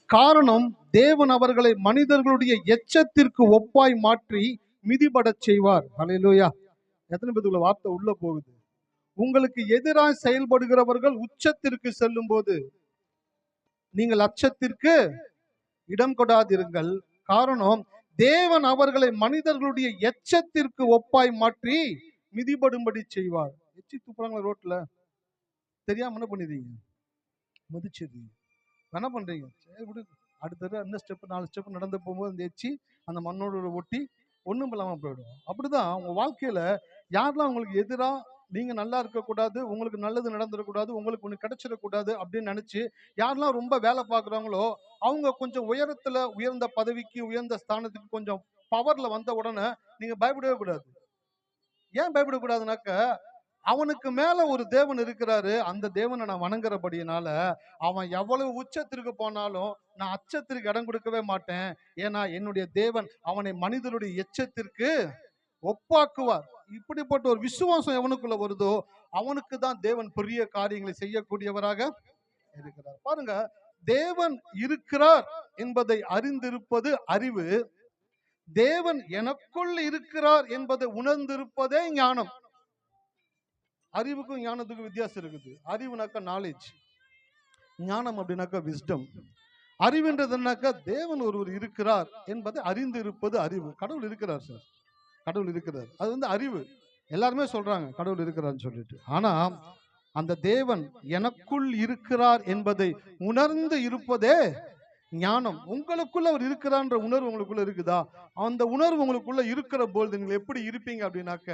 காரணம், தேவன் அவர்களை மனிதர்களுடைய எச்சத்திற்கு ஒப்பாய் மாற்றி மிதிபடச் செய்வார். ஹல்லேலூயா. எத்தனை பேத்துக்குள்ள வார்த்தை உள்ள போகுது? உங்களுக்கு எதிராக செயல்படுகிறவர்கள் உச்சத்திற்கு செல்லும் போது நீங்கள் அச்சத்திற்கு இடம் கொடாதிருங்கள். காரணம், தேவன் அவர்களை மனிதர்களுடைய எச்சத்திற்கு ஒப்பாய் மாற்றி மிதிபடும்படி செய்வார். எச்சி துப்புறாங்களா ரோட்ல, தெரியாம என்ன பண்ணிடுறீங்க? மிதிச்சிடுறீங்க. என்ன பண்றீங்க? சரி விடு, அடுத்தது என்ன ஸ்டெப் 4 ஸ்டெப் நடந்து போகும்போது அந்த எச்சி அந்த மண்ணோட ஒட்டி ஒண்ணும் இல்லாம போயிடும். அப்படிதான் உங்க வாழ்க்கையில யாரெல்லாம் உங்களுக்கு எதிரா நீங்க நல்லா இருக்கக்கூடாது, உங்களுக்கு நல்லது நடந்துடக்கூடாது, உங்களுக்கு ஒண்ணு கிடைச்சிடக்கூடாது அப்படின்னு நினைச்சு யாரெல்லாம் ரொம்ப வேலை பார்க்குறாங்களோ அவங்க கொஞ்சம் உயரத்துல, உயர்ந்த பதவிக்கு, உயர்ந்த ஸ்தானத்துக்கு, கொஞ்சம் பவர்ல வந்த உடனே நீங்க பயப்படவே கூடாது. ஏன் பயப்படக்கூடாதுனாக்க, அவனுக்கு மேல ஒரு தேவன் இருக்கிறாரு. அந்த தேவனை நான் வணங்குறபடியினால அவன் எவ்வளவு உச்சத்திற்கு போனாலும் நான் அச்சத்திற்கு இடம் கொடுக்கவே மாட்டேன். ஏன்னா என்னுடைய தேவன் அவனை மனிதனுடைய எச்சத்திற்கு ஒப்பாக்குவார். இப்படிப்பட்ட ஒரு விசுவாசம் எவனுக்குள்ள வருதோ அவனுக்கு தான் தேவன் பெரிய காரியங்களை செய்யக்கூடியவராக இருக்கிறார். பாருங்க, தேவன் இருக்கிறார் என்பதை அறிந்திருப்பது அறிவு. தேவன் எனக்குள் இருக்கிறார் என்பதை உணர்ந்திருப்பதே ஞானம். அறிவுக்கும் ஞானத்துக்கும் வித்தியாசம் இருக்குது. அறிவுனாக்கா நாலேஜ், ஞானம் அப்படின்னாக்கா விஸ்டம். அறிவுன்றதுனாக்கா தேவன் ஒருவர் இருக்கிறார் என்பதை அறிந்து இருப்பது அறிவு. கடவுள் இருக்கிறார் சார், கடவுள் இருக்கிறார், அது வந்து அறிவு. எல்லாருமே சொல்றாங்க கடவுள் இருக்கிறார்னு சொல்லிட்டு. ஆனா அந்த தேவன் எனக்குள் இருக்கிறார் என்பதை உணர்ந்து இருப்பதே ஞானம். உங்களுக்குள்ள அவர் இருக்கிறான்ற உணர்வு உங்களுக்குள்ள இருக்குதா? அந்த உணர்வு உங்களுக்குள்ள இருக்கிற பொழுது நீங்கள் எப்படி இருப்பீங்க அப்படின்னாக்க,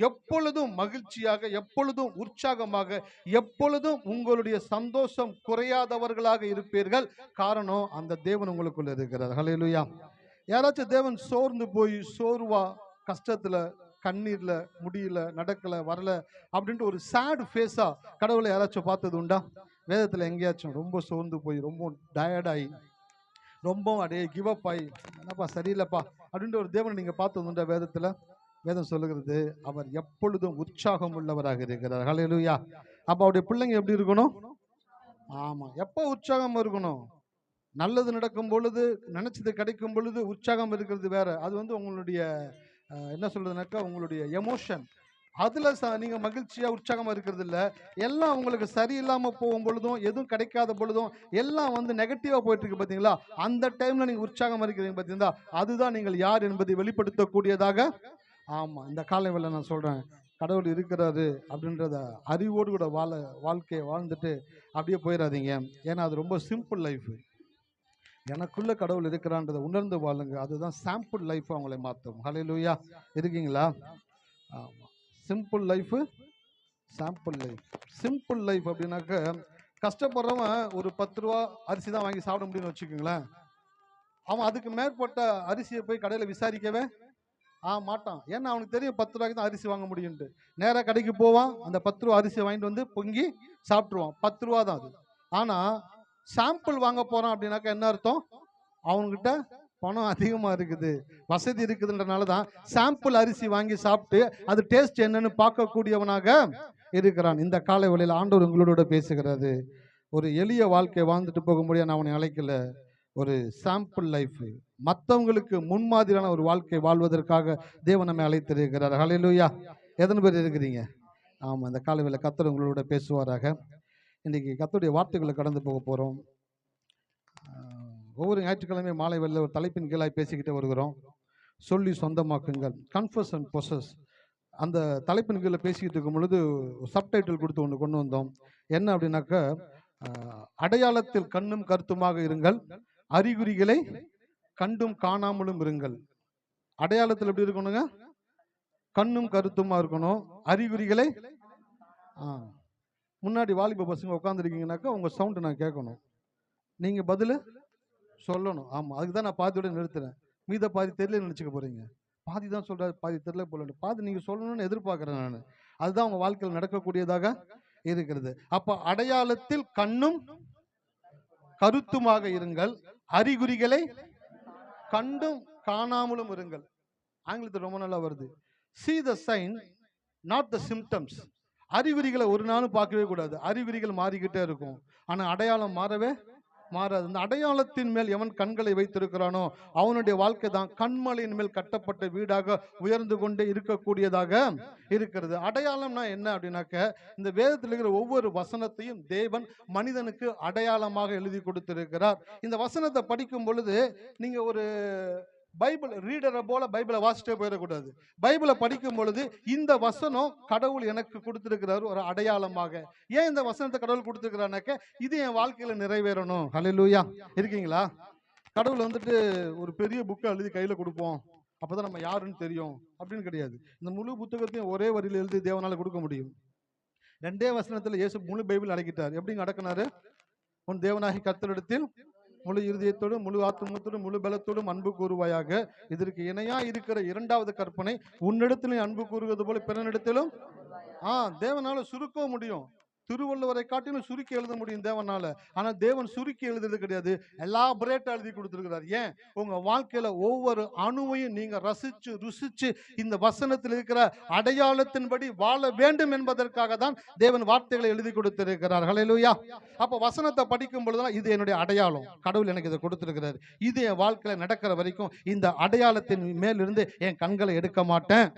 எப்பொழுதும் மகிழ்ச்சியாக, எப்பொழுதும் உற்சாகமாக, எப்பொழுதும் உங்களுடைய சந்தோஷம் குறையாதவர்களாக இருப்பீர்கள். காரணம், அந்த தேவன் உங்களுக்குள்ள இருக்கிறார். ஹல்லேலூயா. யாராச்சும் தேவன் சோர்ந்து போய் சோர்வா, கஷ்டத்துல, கண்ணீர்ல, முடியல, நடக்கல, வரல அப்படின்ட்டு ஒரு சேட் ஃபேஸா கடவுளை யாராச்சும் பார்த்தது உண்டா? வேதத்துல எங்கேயாச்சும் ரொம்ப சோர்ந்து போய், ரொம்ப டயர்டாகி, ரொம்ப அப்படியே கிவ் அப் ஆகி, என்னப்பா சரியில்லைப்பா அப்படின்ற ஒரு தேவனை நீங்க பார்த்தது உண்டா? வேதத்துல வேதம் சொல்லுகிறது அவர் எப்பொழுதும் உற்சாகம் உள்ளவராக இருக்கிறார். ஹல்லேலூயா. அப்ப அவருடைய பிள்ளைங்க எப்படி இருக்கணும்? ஆமா, எப்போ உற்சாகம் இருக்கணும்? நல்லது நடக்கும் பொழுது, நினைச்சது கிடைக்கும் பொழுது உற்சாகம் இருக்கிறது வேற. அது வந்து உங்களுடைய என்ன சொல்றதுனாக்கா உங்களுடைய எமோஷன். அதுல நீங்க மகிழ்ச்சியா உற்சாகமா இருக்கிறது இல்ல. எல்லாம் உங்களுக்கு சரியில்லாம போகும் பொழுதும், எதுவும் கிடைக்காத பொழுதும், எல்லாம் வந்து நெகட்டிவா போயிட்டு இருக்கு பாத்தீங்களா? அந்த டைம்ல நீங்க உற்சாகமா இருக்கிறீங்க பாத்தீங்களா? அதுதான் நீங்கள் யார் என்பதை வெளிப்படுத்தக்கூடியதாக. ஆமா, இந்த காலை வேளை நான் சொல்றேன், கடவுள் இருக்கிறாரு அப்படின்றத அறிவோடு கூட வாழ்க்கையை வாழ்ந்துட்டு அப்படியே போயிடாதீங்க. ஏன்னா அது ரொம்ப சிம்பிள் லைஃப். எனக்குள்ள கடவுள் இருக்கிறான்றதை உணர்ந்து வாழுங்க. அதுதான் சாம்பிள் லைஃப் அவங்களை மாற்றும். ஹல்லேலூயா. இருக்கீங்களா? ஆமா, simple life, sample life. Simple life அப்படின்னாக்க, கஷ்டப்படுறவன் ஒரு 10 ரூபா அரிசி தான் வாங்கி சாப்பிட முடியும்னு வச்சுக்கோங்களேன். அவன் அதுக்கு மேற்பட்ட அரிசியை போய் கடையில் விசாரிக்கவே மாட்டான். ஏன்னா அவனுக்கு தெரியும் 10 ரூபாய்க்கு தான் அரிசி வாங்க முடியும்ட்டு. நேராக கடைக்கு போவான், அந்த 10 ரூபா அரிசியை வாங்கிட்டு வந்து பொங்கி சாப்பிட்ருவான். 10 ரூபா தான் அது. ஆனா சாம்பிள் வாங்க போறான் அப்படின்னாக்கா என்ன அர்த்தம்? அவன்கிட்ட பணம் அதிகமா இருக்குது, வசதி இருக்குதுன்றனால தான் சாம்பிள் அரிசி வாங்கி சாப்பிட்டு அது டேஸ்ட் என்னன்னு பார்க்கக்கூடியவனாக இருக்கிறான். இந்த காலை வேளையில் ஆண்டவர் உங்களோட பேசுகிறது. ஒரு எளிய வாழ்க்கை வாழ்ந்துட்டு போக முடியாது, நான் அவனை அழைக்கல. ஒரு சாம்பிள் லைஃப், மற்றவங்களுக்கு முன்மாதிரியான ஒரு வாழ்க்கை வாழ்வதற்காக தேவன் நம்மை அழைத்திருக்கிறார். ஹல்லேலூயா. எத்தனை பேர் இருக்கிறீங்க? ஆமா, இந்த காலை வேளை கர்த்தர் உங்களோட பேசுவாராக. இன்னைக்கு கர்த்தருடைய வார்த்தைகளை கடந்து போக போறோம். ஒவ்வொரு ஞாயிற்றுக்கிழமை மாலை வேளையில் ஒரு தலைப்பின் கீழாய் பேசிக்கிட்டு வருகிறோம். சொல்லி சொந்தமாக்குங்கள், கன்ஃபஸ் அண்ட் பொசஸ். அந்த தலைப்பின் கீழே பேசிக்கிட்டு இருக்கும் பொழுது சப்டைட்டில் கொடுத்து ஒன்று கொண்டு வந்தோம். என்ன அப்படின்னாக்க, அடையாளத்தில் கண்ணும் கருத்துமாக இருங்கள், அறிகுறிகளை கண்டும் காணாமலும் இருங்கள். அடையாளத்தில் எப்படி இருக்கணுங்க? கண்ணும் கருத்துமா இருக்கணும். அறிகுறிகளை முன்னாடி வாலிப பசங்க உட்காந்துருக்கீங்கன்னாக்கா உங்க சவுண்ட் நான் கேட்கணும், நீங்க பதில் சொல்லணும். ஆமா, அதுக்கு தான் நான் பாதியோட நிறுத்துறேன். மீத பாதி தெரியல நினைச்சுக்க போறீங்க. பாதி தான் சொல்றாரு, பாதி தெரியல போல, பாதி நீங்க சொல்லணும்னு எதிர்பார்க்கிறேன் நான். அதுதான் உங்க வாழ்க்கையில் நடக்கக்கூடியதாக இருக்கிறது. அப்ப அடையாளத்தில் கண்ணும் கருத்துமாக இருங்கள், அறிகுறிகளை கண்டும் காணாமலும் இருங்கள். ஆங்கிலத்தில் ரொம்ப நல்லா வருது. See the sign, not the symptoms. அறிகுறிகளை ஒரு நாளும் பார்க்கவே கூடாது. அறிகுறிகள் மாறிக்கிட்டே இருக்கும், ஆனா அடையாளம் மாறவே மாறாது. இந்த அடையாளத்தின் மேல் எவன் கண்களை வைத்திருக்கிறானோ அவனுடைய வாழ்க்கை தான் கண்மலையின் மேல் கட்டப்பட்ட வீடாக உயர்ந்து கொண்டே இருக்கக்கூடியதாக இருக்கிறது. அடையாளம்னா என்ன அப்படின்னாக்க, இந்த வேதத்தில் இருக்கிற ஒவ்வொரு வசனத்தையும் தேவன் மனிதனுக்கு அடையாளமாக எழுதி கொடுத்திருக்கிறார். இந்த வசனத்தை படிக்கும் பொழுது நீங்க ஒரு பைபிள் ரீடரை போல பைபிளை வாசிட்டே போயிடக்கூடாது. பைபிளை படிக்கும் பொழுது இந்த வசனம் கடவுள் எனக்கு கொடுத்திருக்கிறார் ஒரு அடையாளமாக. ஏன் இந்த வசனத்தை கடவுள் கொடுத்திருக்கிறாருனாக்க, இது என் வாழ்க்கையில நிறைவேறணும். ஹல்லேலூயா. இருக்கீங்களா? கடவுள் வந்துட்டு ஒரு பெரிய புக்கை எழுதி கையில கொடுப்போம், அப்பதான் நம்ம யாருன்னு தெரியும் அப்படின்னு கிடையாது. இந்த முழு புத்தகத்தையும் ஒரே வரியில் எழுதி தேவனால கொடுக்க முடியும். 2 வசனத்துல இயேசு முழு பைபிள் அடக்கிட்டார். எப்படிங்க அடக்கினாரு? உன் தேவனாகி கர்த்தரிடத்தில் முழு இருதயத்தோடும் முழு ஆத்துமத்தோடும் முழு பலத்தோடும் அன்பு கூறுவாயாக. இதற்கு இணையா இருக்கிற 2வது கற்பனை, உன்னிடத்திலும் அன்பு கூறுவது போல பிறனிடத்திலும். தேவனால சுருக்கவும் முடியும். திருவள்ளுவரை காட்டிலும் சுருக்கி எழுத முடியும் தேவனால. ஆனா தேவன் சுருக்கி எழுதுறது கிடையாது, எலாபரேட்டா எழுதி கொடுத்திருக்கிறார். ஏன்? உங்க வாழ்க்கையில ஒவ்வொரு அணுவையும் நீங்க ரசிச்சு ருசிச்சு இந்த வசனத்தில் இருக்கிற அடையாளத்தின்படி வாழ வேண்டும் என்பதற்காக தான் தேவன் வார்த்தைகளை எழுதி கொடுத்திருக்கிறார். ஹல்லேலூயா. அப்ப வசனத்தை படிக்கும் பொழுதுதான் இது என்னுடைய அடையாளம், கடவுள் எனக்கு இதை கொடுத்திருக்கிறார், இது என் வாழ்க்கையில நடக்கிற வரைக்கும் இந்த அடையாளத்தின் மேலிருந்து என் கண்களை எடுக்க மாட்டேன்.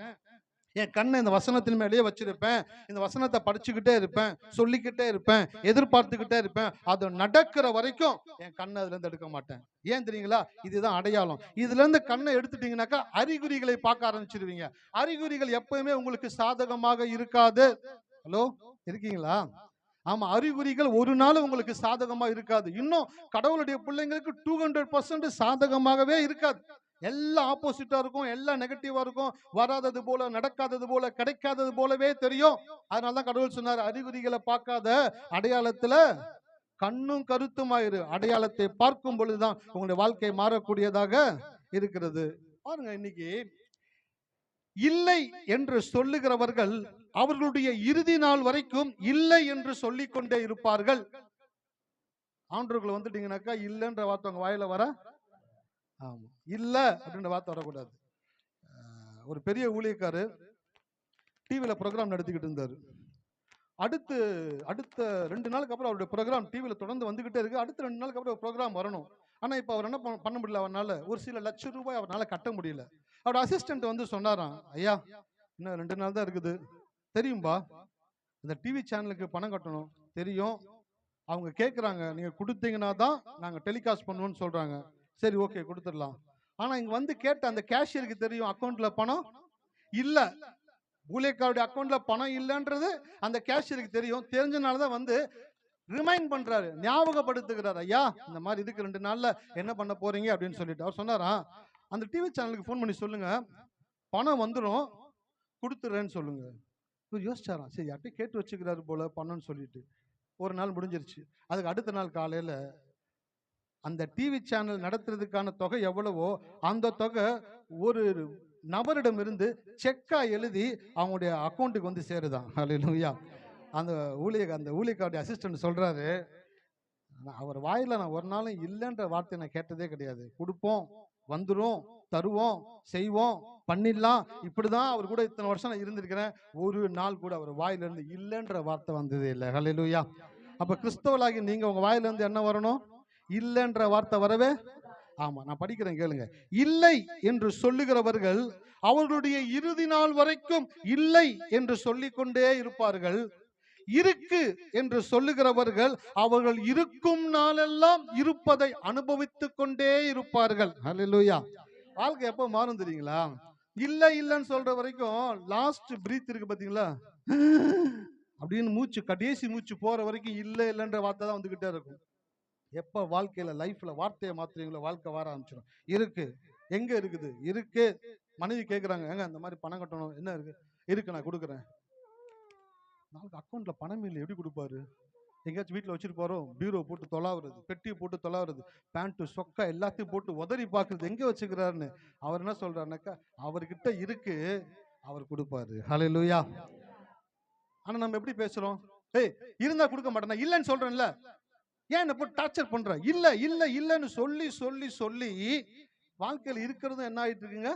என் கண்ணை இந்த வசனத்தின் மேலேயே வச்சிருப்பேன். இந்த வசனத்தை படிச்சுக்கிட்டே இருப்பேன், சொல்லிக்கிட்டே இருப்பேன், எதிர்பார்த்துக்கிட்டே இருப்பேன். அது நடக்கிற வரைக்கும் என் கண்ணை அதுல இருந்து எடுக்க மாட்டேன். ஏன் தெரியுங்களா? இதுதான் அடையாளம். இதுல இருந்து கண்ணை எடுத்துட்டீங்கன்னாக்கா அறிகுறிகளை பார்க்க ஆரம்பிச்சிருவீங்க. அறிகுறிகள் எப்பவுமே உங்களுக்கு சாதகமாக இருக்காது. ஹலோ, இருக்கீங்களா? ஆமா, அறிகுறிகள் ஒரு நாள் உங்களுக்கு சாதகமா இருக்காது. இன்னும் கடவுளுடைய பிள்ளைங்களுக்கு 200% சாதகமாகவே இருக்காது. எல்லாம் ஆப்போசிட்டா இருக்கும், எல்லாம் நெகட்டிவா இருக்கும். வராதது போல, நடக்காதது போல, கிடைக்காதது போலவே தெரியும். அதனாலதான் கடவுள் சொன்னார், அறிகுறிகளை பார்க்காத, அடையாளத்துல கண்ணும் கருத்துமாயிரு. அடையாளத்தை பார்க்கும் பொழுதுதான் உங்களுடைய வாழ்க்கை மாறக்கூடியதாக இருக்கிறது. பாருங்க, இன்னைக்கு இல்லை என்று சொல்லுகிறவர்கள் அவர்களுடைய இறுதி நாள் வரைக்கும் இல்லை என்று சொல்லிக் கொண்டே இருப்பார்கள். ஆண்டவர்கள் வந்துட்டீங்கன்னாக்கா இல்லைன்ற வார்த்தை உங்க வாயில வர, ஆமா, இல்ல அப்படின்ற வார்த்தை வரக்கூடாது. ஒரு பெரிய ஊழியக்காரர் டிவியில ப்ரோக்ராம் நடத்திக்கிட்டு இருந்தாரு. அடுத்த 2 நாளுக்கு அப்புறம் அவருடைய ப்ரோக்ராம் டிவியில தொடர்ந்து வந்துகிட்டே இருக்கு. அடுத்த 2 நாளுக்கு அப்புறம் ப்ரோக்ராம் வரணும். ஆனா இப்ப அவர் என்ன பண்ண முடியல, அவரால் ஒரு சில லட்சம் ரூபாய் அவரால் கட்ட முடியல. அவரோட அசிஸ்டன்ட் வந்து சொன்னாராம், ஐயா இன்னும் 2 நாள் தான் இருக்குது, தெரியும்பா இந்த டிவி சேனலுக்கு பணம் கட்டணும், தெரியும், அவங்க கேட்குறாங்க, நீங்க கொடுத்தீங்கன்னா தான் நாங்க டெலிகாஸ்ட் பண்ணுவோம்னு சொல்றாங்க. சரி, ஓகே, கொடுத்துடலாம். ஆனா இங்க வந்து கேட்ட அந்த கேஷியருக்கு தெரியும் அக்கௌண்ட்ல பணம் இல்ல. ஊழியக்காரருடைய அக்கௌண்ட்ல பணம் இல்லைன்றது அந்த கேஷியருக்கு தெரியும். தெரிஞ்சனாலதான் வந்து ரிமைண்ட் பண்றாரு, ஞாபகப்படுத்துகிறார், ஐயா இந்த மாதிரி இதுக்கு 2 நாள்ல என்ன பண்ண போறீங்க அப்படின்னு சொல்லிட்டு. அவர் சொன்னாரா, அந்த டிவி சேனலுக்கு ஃபோன் பண்ணி சொல்லுங்க, பணம் வந்துடும், கொடுத்துறேன்னு சொல்லுங்க. இவர் யோசிச்சாராம், சரி யார்கிட்ட கேட்டு வச்சுக்கிறாரு போல பணம்னு சொல்லிட்டு. ஒரு நாள் முடிஞ்சிருச்சு. அதுக்கு அடுத்த நாள் காலையில அந்த டிவி சேனல் நடத்துறதுக்கான தொகை எவ்வளவோ அந்த தொகை ஒரு நபரிடம் இருந்து செக்கா எழுதி அவங்களுடைய அக்கௌண்ட்டுக்கு வந்து சேருதான். ஹல்லேலூயா. அந்த ஊழியக்காரருடைய அசிஸ்டன்ட் சொல்றாரு, அவர் வாயில நான் ஒரு நாளும் இல்லைன்ற வார்த்தை நான் கேட்டதே கிடையாது. கொடுப்போம், வந்துரும், தருவோம், செய்வோம், பண்ணிடலாம், இப்படிதான் அவர் கூட இத்தனை வருஷம் நான் இருந்திருக்கிறேன். ஒரு நாள் கூட அவர் வாயில இருந்து இல்லைன்ற வார்த்தை வந்ததே இல்லை. ஹல்லேலூயா. அப்ப கிறிஸ்தவர்களாகி நீங்க உங்க வாயில இருந்து என்ன வரணும்? இல்லைன்ற வார்த்தை வரவே. ஆமா, நான் படிக்கிறேன் கேளுங்க. இல்லை என்று சொல்லுகிறவர்கள் அவர்களுடைய இறுதி நாள் வரைக்கும் இல்லை என்று சொல்லிக்கொண்டே இருப்பார்கள். இருக்கு என்று சொல்லுகிறவர்கள் அவர்கள் இருக்கும் நாளெல்லாம் இருப்பதை அனுபவித்துக் கொண்டே இருப்பார்கள். ஹல்லேலூயா. வாழ்க்கை எப்ப மாறும் தெரியுங்களா? இல்ல இல்லன்னு சொல்ற வரைக்கும் லாஸ்ட் பிரீத் இருக்கு பாத்தீங்களா, அப்படின்னு மூச்சு கடைசி மூச்சு போற வரைக்கும் இல்ல இல்லன்ற வார்த்தை தான் வந்துகிட்டே இருக்கும். எப்ப வாழ்க்கையில லைஃப்ல வார்த்தையை மாத்துறீங்களோ வாழ்க்கை வர ஆரம்பிச்சிடும். இருக்கு, எங்க இருக்குது? இருக்கு. மனைவி கேட்குறாங்க, ஏங்க இந்த மாதிரி பணம் கட்டணும், என்ன இருக்கு? இருக்கு, நான் கொடுக்குறேன். நாளைக்கு அக்கௌண்ட்ல பணம் இல்லை, எப்படி கொடுப்பாரு? எங்கேயாச்சும் வீட்டில் வச்சிருப்பாரோ, பீரோ போட்டு தொலாவுறது, பெட்டியை போட்டு தொலாவுறது, பேண்ட்டு சொக்கா எல்லாத்தையும் போட்டு உதறி பார்க்கறது, எங்கே வச்சுக்கிறாருன்னு. அவர் என்ன சொல்றாருனாக்கா, அவர்கிட்ட இருக்கு, அவர் கொடுப்பாரு. ஹல்லேலூயா. ஆனா நம்ம எப்படி பேசுறோம்? ஏய் இருந்தா கொடுக்க மாட்டேன், இல்லைன்னு சொல்றேன்ல, ஏன் என்ன போட்டு டார்ச்சர் பண்ற? இல்ல இல்ல இல்லன்னு சொல்லி சொல்லி சொல்லி வாழ்க்கையில் இருக்கிறதும் என்ன ஆயிட்டு இருக்குங்க,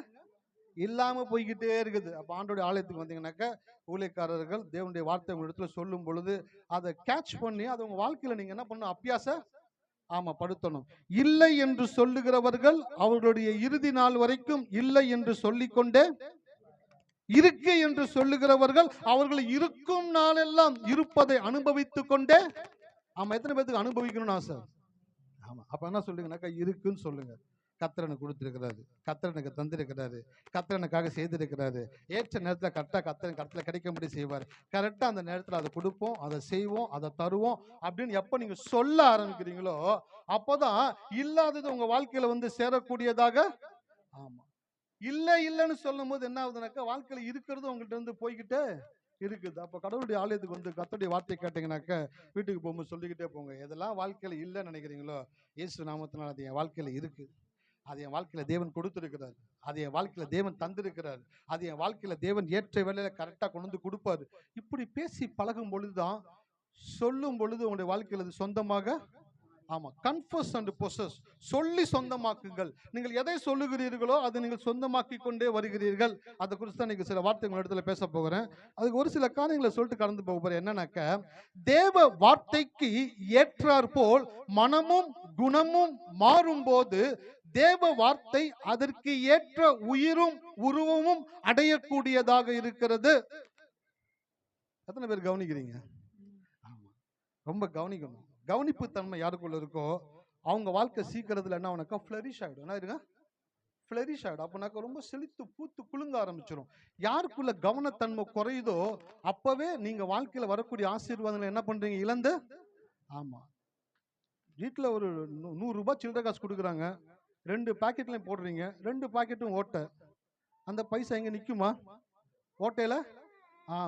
இல்லாம போய்கிட்டே இருக்குது. அப்ப ஆண்டோடைய ஆலயத்துக்கு வந்தீங்கன்னாக்கா ஊழியக்காரர்கள் தேவனுடைய வார்த்தை உங்க இடத்துல சொல்லும் பொழுது அதை கேட்ச் பண்ணி அதை உங்க வாழ்க்கையில நீங்க என்ன பண்ணணும்? அபியாச ஆமா, படுத்தணும். இல்லை என்று சொல்லுகிறவர்கள் அவர்களுடைய இறுதி நாள் வரைக்கும் இல்லை என்று சொல்லிக்கொண்டே, இருக்கு என்று சொல்லுகிறவர்கள் அவர்கள் இருக்கும் நாளெல்லாம் இருப்பதை அனுபவித்துக் கொண்டே. ஆமா, எத்தனை பேருக்கு அனுபவிக்கணும்னு ஆசை? ஆமா, அப்ப என்ன சொல்லுங்கனாக்கா, இருக்குன்னு சொல்லுங்க. கர்த்தர் எனக்கு கொடுத்திருக்கிறாரு, கர்த்தர் எனக்கு தந்திருக்கிறாரு, கர்த்தர் எனக்காக செய்திருக்கிறாரு. ஏற்ற நேரத்தில் கரெக்டாக கர்த்தர் கிடைக்கும்படி செய்வார். கரெக்டாக அந்த நேரத்தில் அதை கொடுப்போம், அதை செய்வோம், அதை தருவோம் அப்படின்னு எப்போ நீங்க சொல்ல ஆரம்பிக்கிறீங்களோ அப்போதான் இல்லாதது உங்க வாழ்க்கையில வந்து சேரக்கூடியதாக. ஆமா, இல்லைன்னு சொல்லும் போது என்ன ஆகுதுனாக்கா, வாழ்க்கையில இருக்கிறது உங்கள்கிட்ட இருந்து போய்கிட்டே இருக்குது. அப்போ கடவுளுடைய ஆலயத்துக்கு வந்து கர்த்தருடைய வார்த்தை கேட்டீங்கன்னாக்க, வீட்டுக்கு போகும்போது சொல்லிக்கிட்டே போங்க. எதெல்லாம் வாழ்க்கையில இல்லைன்னு நினைக்கிறீங்களோ, இயேசு நாமத்தினால் அது என் வாழ்க்கையில இருக்கு, அது என் வாழ்க்கையில தேவன் கொடுத்திருக்கிறார், அது என் வாழ்க்கையில தேவன் தந்திருக்கிறார், அது என் வாழ்க்கையில தேவன் ஏற்ற வேலையில கரெக்டா கொண்டு வந்து கொடுப்பாரு. இப்படி பேசி பழகும் பொழுதுதான், சொல்லும் பொழுது உங்களுடைய வாழ்க்கையில அது சொந்தமாக. ஆமா, கன்ஃபஸ் அண்ட் பொசஸ், சொல்லி சொந்தமாக்குங்கள். நீங்கள் எதை சொல்லுகிறீர்களோ அதை நீங்கள் சொந்தமாக்கி கொண்டே வருகிறீர்கள். அதை குறித்து தான் நீங்க சில வார்த்தைகள் இடத்துல பேச போகிறேன். அதுக்கு ஒரு சில காரியங்களை சொல்லிட்டு கடந்து போக போறேன். என்னன்னாக்க, தேவ வார்த்தைக்கு ஏற்றாற் போல் மனமும் குணமும் மாறும் போது தேவ வார்த்தை அதற்கு ஏற்ற உயிரும் உருவமும் அடையக்கூடியதாக இருக்கிறது. எத்தனை பேர் கவனிக்கிறீங்க? ஆமா, ரொம்ப கவனிக்கணும். கவனிப்பு தன்மை யாருக்குள்ள இருக்கோ அவங்க வாழ்க்கை சீக்கிரத்துல என்ன ஆகுனாக்கா, ஃபிளரிஷ் ஆயிடும். என்ன ஆயிடுங்க? ஃபிளரிஷ் ஆயிடும். அப்பனாக்கா ரொம்ப செழித்து பூத்து குலுங்க ஆரம்பிச்சிடும். யாருக்குள்ள கவனத்தன்மை குறையுதோ அப்பவே நீங்க வாழ்க்கையில வரக்கூடிய ஆசீர்வாதங்களை என்ன பண்றீங்க? இழந்து. ஆமா, வீட்டுல ஒரு 100 ரூபாய் சில்லறை காசு கொடுக்குறாங்க, 2 பாக்கெட்லையும் போடுறீங்க, 2 பாக்கெட்டும் ஓட்டை. அந்த பைசா எங்க நிக்குமா? ஓட்டையில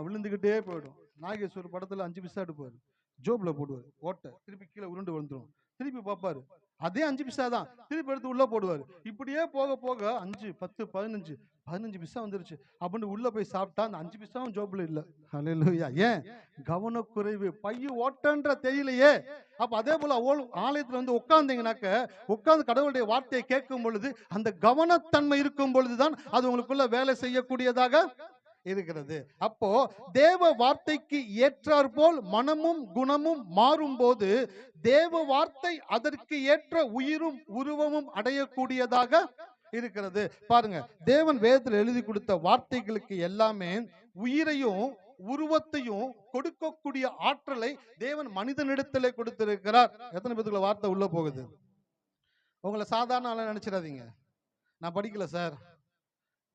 விழுந்துகிட்டே போயிடும். நாகேஸ்வர் படத்துல 5 பைசா எடுப்பாரு, ஜோப்ல போடுவார், ஓட்டை திருப்பி கீழே உருண்டு வந்துடும். திருப்பி பார்ப்பாரு, அதே 5 பைசா தான், திருப்பி எடுத்து உள்ள போடுவார். இப்படியே போக போக 5, 10, 15 பைசா வந்துருச்சு அப்படின்னு உள்ள போய் சாப்பிட்டா அந்த 5 பைசாவும் ஜோப்ல இல்ல. ஹல்லேலூயா. ஏன்? கவனக்குறைவு, பைய ஓட்டன்ற தெரியலையே. அப்ப அதே போல ஆலயத்துல வந்து உட்கார்ந்தீங்கன்னாக்க, உட்கார்ந்து கடவுளுடைய வார்த்தையை கேட்கும் பொழுது அந்த கவனத்தன்மை இருக்கும் பொழுதுதான் அது உங்களுக்குள்ள வேலை செய்யக்கூடியதாக இருக்கிறது. அப்போ தேவ வார்த்தைக்கு ஏற்றாற் போல் மனமும் குணமும் மாறும் போது தேவ வார்த்தை அதற்கு ஏற்ற உயிரும் உருவமும் அடையக்கூடியதாக இருக்கிறது. பாருங்க, தேவன் வேதத்தில் எழுதி கொடுத்த வார்த்தைகளுக்கு எல்லாமே உயிரையும் உருவத்தையும் கொடுக்கக்கூடிய ஆற்றலை தேவன் மனிதனிடத்திலே கொடுத்திருக்கிறார். எத்தனை பேருக்குள்ள வார்த்தை உள்ள போகுது? உங்களை சாதாரண ஆளா நினைச்சிடாதீங்க. நான் படிக்கல சார்,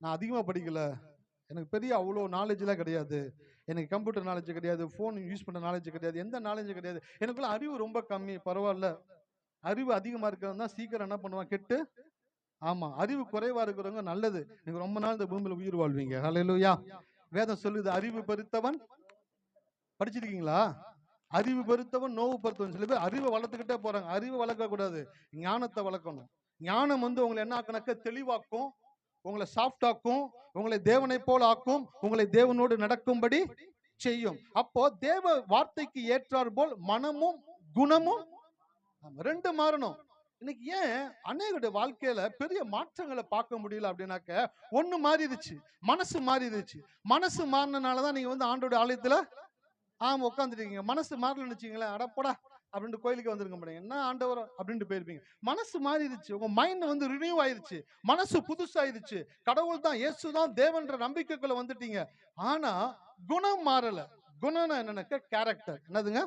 நான் அதிகமா படிக்கல, எனக்கு பெரிய அவ்வளோ நாலேஜ்லாம் கிடையாது, எனக்கு கம்ப்யூட்டர் நாலேஜ் கிடையாது, ஃபோன் யூஸ் பண்ணுற நாலேஜ் கிடையாது, எந்த நாலேஜும் கிடையாது, எனக்குள்ள அறிவு ரொம்ப கம்மி. பரவாயில்ல, அறிவு அதிகமாக இருக்கிறவங்க தான் சீக்கிரம் என்ன பண்ணுவான்? கெட்டு. ஆமா, அறிவு குறைவா இருக்கிறவங்க நல்லது, நீங்க ரொம்ப நாள் இந்த பூமியில உயிர் வாழ்வீங்க. ஹல்லேலூயா. வேதம் சொல்லுது, அறிவு பெருத்தவன். படிச்சிருக்கீங்களா? அறிவு பெருத்தவன் நோவு பெருத்தவன். சில பேர் அறிவை வளர்த்துக்கிட்டே போறாங்க. அறிவை வளர்க்க கூடாது, ஞானத்தை வளர்க்கணும். ஞானம் வந்து உங்களை என்ன ஆக்கணக்க தெளிவாக்கும், உங்களை சாஃப்ட் ஆக்கும், உங்களை தேவனை போல ஆக்கும், உங்களை தேவனோடு நடக்கும்படி செய்யும். அப்போ தேவ வார்த்தைக்கு ஏற்றார் போல் மனமும் குணமும் 2 மாறணும். இன்னைக்கு ஏன் அநேகருடைய வாழ்க்கையில பெரிய மாற்றங்களை பார்க்க முடியல அப்படின்னாக்க, ஒண்ணு மாறிடுச்சு, மனசு மாறிடுச்சு. மனசு மாறினாலதான் நீங்க வந்து ஆண்டோட ஆலயத்துல உட்காந்துருக்கீங்க. மனசு மாறலன்னு வச்சுங்களேன், அடப்படா அப்படின்ட்டு கோயிலுக்கு வந்திருக்க முடியும், என்ன ஆண்டவர் அப்படின்ட்டு போயிருப்பீங்க. மனசு மாறிடுச்சு, உங்க மைண்ட் வந்து ரினியூ ஆயிருச்சு, மனசு புதுசாயிருச்சு. கடவுள் தான், இயேசு தான் தேவன்ற நம்பிக்கைக்குள்ள வந்துட்டீங்க. ஆனா குணம் மாறல. குணம்னா என்னன்னாக்க கேரக்டர். என்னதுங்க?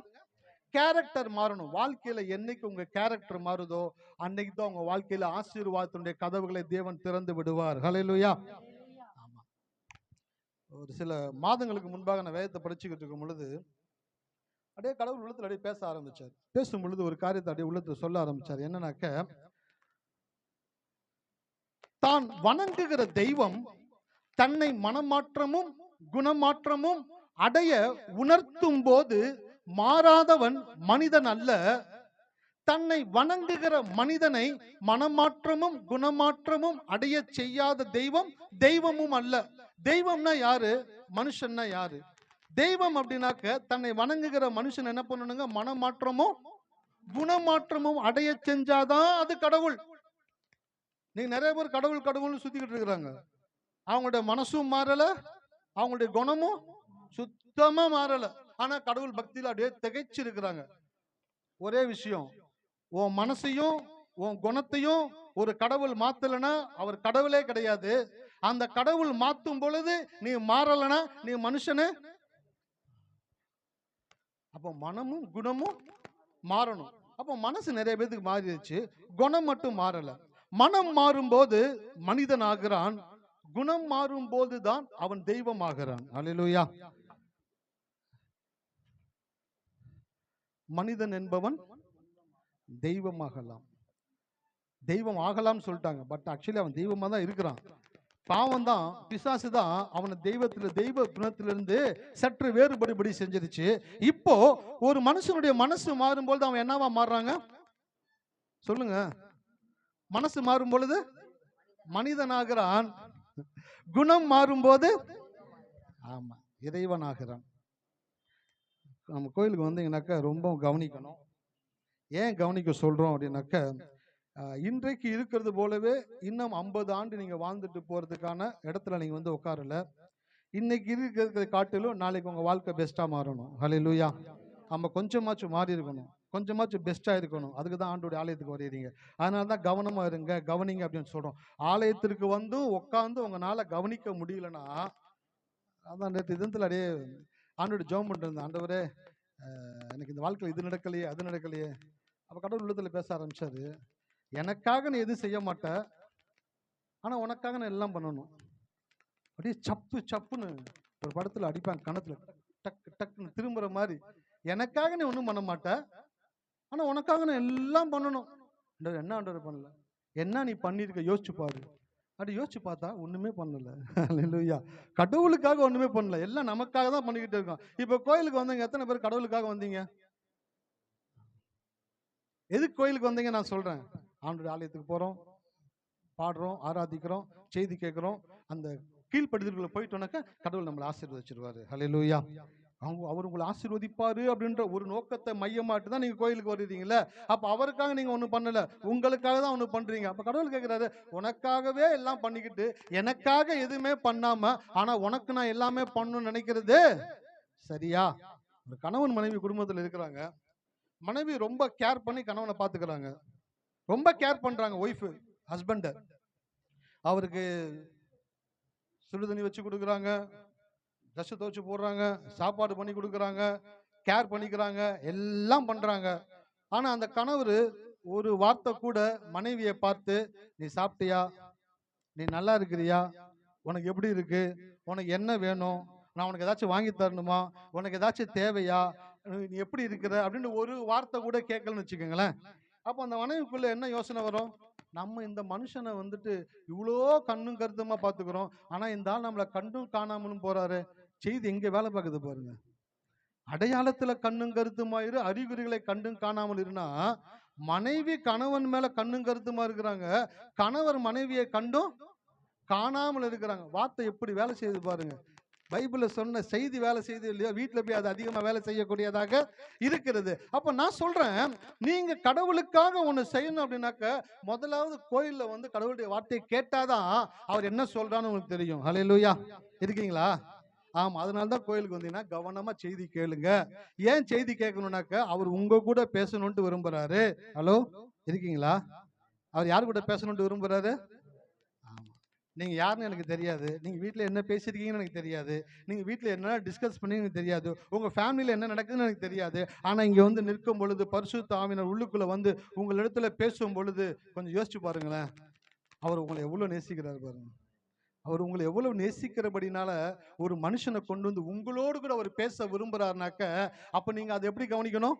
கேரக்டர் மாறணும். வாழ்க்கையில என்னைக்கு உங்க கேரக்டர் மாறுதோ அன்னைக்கு தான் உங்க வாழ்க்கையில ஆசீர்வாதத்துடைய கதவுகளை தேவன் திறந்து விடுவார். ஹல்லேலூயா. ஆமா, ஒரு சில மாதங்களுக்கு முன்பாக நான் வேதத்தை படிச்சுக்கிட்டு இருக்கும் பொழுது அப்படியே கடவுள் உள்ளத்துல அப்படியே பேச ஆரம்பிச்சார். பேசும் பொழுது ஒரு காரியத்தை அப்படியே உள்ளத்துல சொல்ல ஆரம்பிச்சார். என்னன்னாக்க, தான் வணங்குகிற தெய்வம் தன்னை மனமாற்றமும் குணமாற்றமும் அடைய உணர்த்தும் போது மாறாதவன் மனிதன் அல்ல, தன்னை வணங்குகிற மனிதனை மனமாற்றமும் குணமாற்றமும் அடைய செய்யாத தெய்வம் தெய்வமும் அல்ல. தெய்வம்னா யாரு? மனுஷன்னா யாரு? தெய்வம் அப்படின்னாக்க தன்னை வணங்குகிற மனுஷன் என்ன பண்ணணுங்க? மனமாற்றமும் குணமாற்றமும் அடைய செஞ்சாதான் அது கடவுள். நீங்க நிறைய பேர் கடவுள் கடவுள்னு சுத்திக்கிட்டு இருக்கிறாங்க, அவங்களுடைய மனசும் மாறல, அவங்களுடைய குணமும் சுத்தமா மாறல, ஆனா கடவுள் பக்தியில அப்படியே திகைச்சு இருக்கிறாங்க. ஒரே விஷயம், உன் மனசையும் உன் குணத்தையும் ஒரு கடவுள் மாத்தலனா அவர் கடவுளே கிடையாது. அந்த கடவுள் மாத்தும் பொழுது நீ மாறலனா நீ மனுஷனு. அப்போ மனமும் குணமும் மாறணும். அப்போ மனசு நிறைய பேருக்கு மாறிடுச்சு, குணம் மட்டும் மாறல. மனம் மாறும்போது மனிதன் ஆகிறான், குணம் மாறும் போதுதான் அவன் தெய்வம் ஆகிறான். அல்லேலூயா. மனிதன் என்பவன் தெய்வமாகலாம், தெய்வம் ஆகலாம் சொல்லிட்டாங்க. பட் ஆக்சுவலி அவன் தெய்வமா தான் இருக்கிறான். பாவம் தான், பிசாசு தான் அவனை தெய்வ குணத்திலிருந்து சற்று வேறுபடுபடி செஞ்சிருச்சு. இப்போ ஒரு மனுஷனுடைய மனசு மாறும்போது அவன் என்னவா மாறுறாங்க சொல்லுங்க? மனசு மாறும் பொழுது மனிதனாகிறான், குணம் மாறும்போது ஆமா இறைவனாகிறான். நம்ம கோயிலுக்கு வந்தீங்கன்னாக்கா ரொம்ப கவனிக்கணும். ஏன் கவனிக்க சொல்றோம் அப்படின்னாக்க, இன்றைக்கு இருக்கிறது போலவே இன்னும் 50 ஆண்டு நீங்க வாழ்ந்துட்டு போறதுக்கான இடத்துல நீங்க வந்து உட்காரல. இன்னைக்கு இருக்கிறத காட்டிலும் நாளைக்கு உங்க வாழ்க்கை பெஸ்டா மாறணும். ஹல்லேலூயா. நம்ம கொஞ்சமாச்சும் மாறி இருக்கணும், கொஞ்சமாச்சும் பெஸ்டா இருக்கணும். அதுக்கு தான் ஆண்டோட ஆலயத்துக்கு வருகிறீங்க. அதனால தான் கவனமா இருங்க, கவனிங்க அப்படின்னு சொல்றோம். ஆலயத்திற்கு வந்து உட்காந்து உங்களால கவனிக்க முடியலன்னா, அதான் நேற்று தினத்தில் அப்படியே ஆண்டோட ஜெபம் பண்ணிட்டு இருந்தேன். ஆண்டவரே எனக்கு இந்த வாழ்க்கையில் இது நடக்கலையே அது நடக்கலையே. அப்போ கடவுள் உள்ளத்தில் பேச ஆரம்பிச்சாரு, எனக்காக நீ எதுவும் செய்ய மாட்ட, ஆனால் உனக்காக நான் எல்லாம் பண்ணணும். அப்படியே சப்பு சப்புன்னு ஒரு படத்தில் அடிப்பாங்க கணத்தில், டக்கு டக்குன்னு திரும்புற மாதிரி. எனக்காக நீ ஒன்றும் பண்ண மாட்ட, ஆனால் உனக்காக நான் எல்லாம் பண்ணணும். என்ன ஆண்டவர் பண்ணல, என்ன நீ பண்ணியிருக்க யோசிச்சு பாரு. அப்படி யோசிச்சு பார்த்தா ஒண்ணுமே பண்ணல. அல்லேலூயா. கடவுளுக்காக ஒண்ணுமே பண்ணல, எல்லாம் நமக்காக தான் பண்ணிக்கிட்டு இருக்கோம். இப்ப கோயிலுக்கு வந்தீங்க, எத்தனை பேர் கடவுளுக்காக வந்தீங்க? எதுக்கு கோயிலுக்கு வந்தீங்க நான் சொல்றேன். ஆண்டோட ஆலயத்துக்கு போறோம், பாடுறோம், ஆராதிக்கிறோம், செய்தி கேட்கிறோம். அந்த கீழ்ப்படுதலுக்குள்ள போயிட்டோம்னாக்க கடவுள் நம்மளை ஆசீர்வதிச்சிருவாரு. ஹல்லேலூயா. அவர் உங்களை ஆசீர்வதிப்பாரு அப்படின்ற ஒரு நோக்கத்தை மையமாட்டு தான் நீங்க கோயிலுக்கு வருவீங்களே. அப்ப அவருக்காக நீங்க ஒண்ணு பண்ணல, உங்களுக்காக தான் ஒண்ணு பண்றீங்க. அப்ப கடவுள் கேட்கிறாரு, உனக்காகவே எல்லாம் பண்ணிக்கிட்டு எனக்காக எதுவுமே பண்ணாம ஆனா உனக்கு நான் எல்லாமே பண்ணணும்னு நினைக்கிறது சரியா? ஒரு கணவன் மனைவி குடும்பத்தில் இருக்கிறாங்க. மனைவி ரொம்ப கேர் பண்ணி கணவனை பாத்துக்கிறாங்க, ரொம்ப கேர் பண்றாங்க ஒய்ஃப் ஹஸ்பண்ட. அவருக்கு சுடுதண்ணி வச்சு கொடுக்குறாங்க, ட்ரெஸ் துவச்சு போடுறாங்க, சாப்பாடு பண்ணி கொடுக்குறாங்க, கேர் பண்ணிக்கிறாங்க, எல்லாம் பண்றாங்க. ஆனா அந்த கணவர் ஒரு வார்த்தை கூட மனைவியை பார்த்து, நீ சாப்பிட்டியா, நீ நல்லா இருக்கிறியா, உனக்கு எப்படி இருக்கு, உனக்கு என்ன வேணும், நான் உனக்கு ஏதாச்சும் வாங்கி தரணுமா, உனக்கு ஏதாச்சும் தேவையா, நீ எப்படி இருக்கிற அப்படின்னு ஒரு வார்த்தை கூட கேட்கலன்னு வச்சுக்கோங்களேன். அப்போ அந்த மனைவிக்குள்ள என்ன யோசனை வரும்? நம்ம இந்த மனுஷனை வந்துட்டு இவ்வளோ கண்ணும் கருத்துமா பாத்துக்கிறோம், ஆனா இந்த ஆள் நம்மளை கண்டும் காணாமலும் போறாரு. செய்தி எங்க வேலை பார்க்குது பாருங்க. அடையாளத்துல கண்ணும் கருத்துமாயிரு, அறிகுறிகளை கண்டும் காணாமல் இருந்தா, மனைவி கணவன் மேல கண்ணும் கருத்துமா இருக்கிறாங்க, கணவர் மனைவியை கண்டும் காணாமல் இருக்கிறாங்க. வார்த்தை எப்படி வேலை செய்யுது பாருங்க. பைபிள்ல சொன்ன செய்தி வேலை செய்து இல்லையா, வீட்டுல போய் அது அதிகமா வேலை செய்யக்கூடியதாக இருக்கிறது. அப்ப நான் சொல்றேன், நீங்க கடவுளுக்காக ஒண்ணு செய்யணும் அப்படின்னாக்க, முதலாவது கோயில்ல வந்து கடவுளுடைய வார்த்தையை கேட்டாதான் அவர் என்ன சொல்றான்னு உங்களுக்கு தெரியும். ஹல்லேலூயா. இருக்கீங்களா? ஆமா. அதனாலதான் கோயிலுக்கு வந்தீங்கன்னா கவனமா செய்தி கேளுங்க. ஏன் செய்தி கேட்கணும்னாக்க, அவர் உங்க கூட பேசணும்னு விரும்புறாரு. ஹலோ, இருக்கீங்களா? அவர் யாரு கூட பேசணும்னு விரும்புறாரு? ஆமா. நீங்க யாருன்னு எனக்கு தெரியாது, நீங்க வீட்டுல என்ன பேசிருக்கீங்கன்னு எனக்கு தெரியாது, நீங்க வீட்டுல என்ன டிஸ்கஸ் பண்ணீங்கன்னு தெரியாது, உங்க ஃபேமிலியில என்ன நடக்குதுன்னு எனக்கு தெரியாது. ஆனா இங்க வந்து நிற்கும் பொழுது பரிசுத்த ஆவியானவர் உள்ளுக்குள்ள வந்து உங்களிடத்துல பேசும் பொழுது கொஞ்சம் யோசிச்சு பாருங்களேன், அவர் உங்களை எவ்வளவு நேசிக்கிறார் பாருங்க. அவர் உங்களை எவ்வளவு நேசிக்கிறபடினால ஒரு மனுஷனை கொண்டு வந்து உங்களோடு கூட அவர் பேச விரும்புறாருனாக்க, அப்ப நீங்க அதை எப்படி கவனிக்கணும்?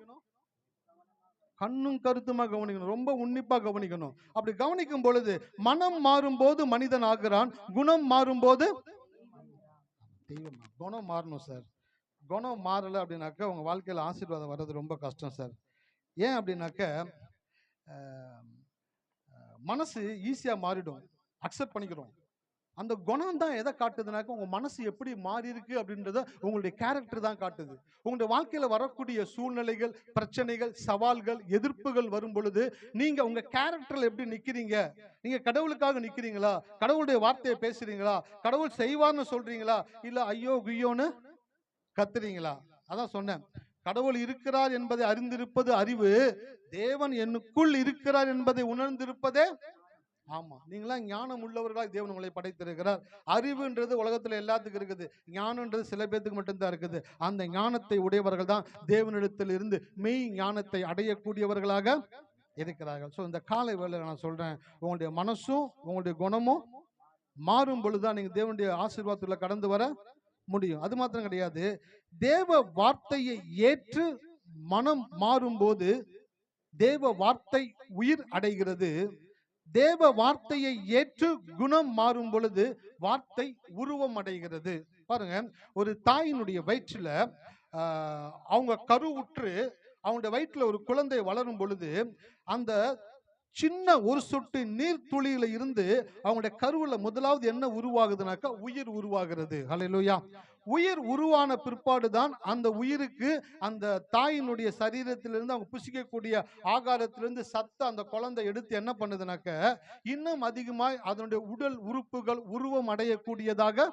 கண்ணும் கருத்துமா கவனிக்கணும், ரொம்ப உன்னிப்பா கவனிக்கணும். அப்படி கவனிக்கும் பொழுது மனம் மாறும் போது மனிதன் ஆகிறான், குணம் மாறும் போது தெய்வம். குணம் மாறணும் சார். குணம் மாறல அப்படின்னாக்க உங்க வாழ்க்கையில ஆசீர்வாதம் வர்றது ரொம்ப கஷ்டம் சார். ஏன் அப்படின்னாக்க, மனசு ஈஸியா மாறிடும், அக்செப்ட் பண்ணிக்கிறோம். அந்த குணம் தான் எதை காட்டுதுனாக்க, உங்க மனசு எப்படி மாறி இருக்கு அப்படின்றத உங்களுடைய கேரக்டர் தான் காட்டுது. உங்களுடைய வாழ்க்கையில வரக்கூடிய சூழ்நிலைகள், பிரச்சனைகள், சவால்கள், எதிர்ப்புகள் வரும் பொழுது நீங்க உங்க கேரக்டர்ல எப்படி நிக்கிறீங்க? நீங்க கடவுளுக்காக நிக்கிறீங்களா? கடவுளுடைய வார்த்தையை பேசுறீங்களா? கடவுள் செய்வார்னு சொல்றீங்களா? இல்ல ஐயோ குய்யோன்னு கத்துறீங்களா? அதான் சொன்னேன், கடவுள் இருக்கிறார் என்பதை அறிந்திருப்பது அறிவு. தேவன் எனக்குள் இருக்கிறார் என்பதை உணர்ந்திருப்பதே ஆமா. நீங்களாம் ஞானம் உள்ளவர்களாக தேவன் உங்களை படைத்திருக்கிறார். அறிவுன்றது உலகத்துல எல்லாத்துக்கும் இருக்குது. ஞானம்ன்றது சில பேத்துக்கு மட்டும்தான் இருக்குது. அந்த ஞானத்தை உடையவர்கள் தான் தேவனிடத்தில் இருந்து மெய் ஞானத்தை அடையக்கூடியவர்களாக இருக்கிறார்கள். ஸோ இந்த காலை வேளை நான் சொல்றேன், உங்களுடைய மனசும் உங்களுடைய குணமும் மாறும் பொழுதுதான் நீங்க தேவனுடைய ஆசீர்வாதத்துல கடந்து வர முடியும். அது மாத்திரம் கிடையாது, தேவ வார்த்தையை ஏற்று மனம் மாறும் போது தேவ வார்த்தை உயிர் அடைகிறது. தேவ வார்த்தையை ஏற்று குணம் மாறும் பொழுது வார்த்தை உருவம் அடைகிறது. பாருங்க, ஒரு தாயினுடைய வயிற்றுல அவங்க கருவுற்று அவங்க வயிற்றுல ஒரு குழந்தை வளரும் பொழுது அந்த சின்ன ஒரு சொட்டு நீர் துளியில இருந்து அவங்களுடைய கருவுல முதலாவது என்ன உருவாகுதுனாக்கா உயிர் உருவாகிறது. ஹல்லேலூயா. உயிர் உருவான பிற்பாடுதான் அந்த உயிருக்கு அந்த தாயினுடைய சரீரத்திலிருந்து அவங்க புசிக்கக்கூடிய ஆகாரத்திலிருந்து சத்து அந்த குழந்தை எடுத்து என்ன பண்ணுதுனாக்க இன்னும் அதிகமாய் அதனுடைய உடல் உறுப்புகள் உருவம் அடையக்கூடியதாக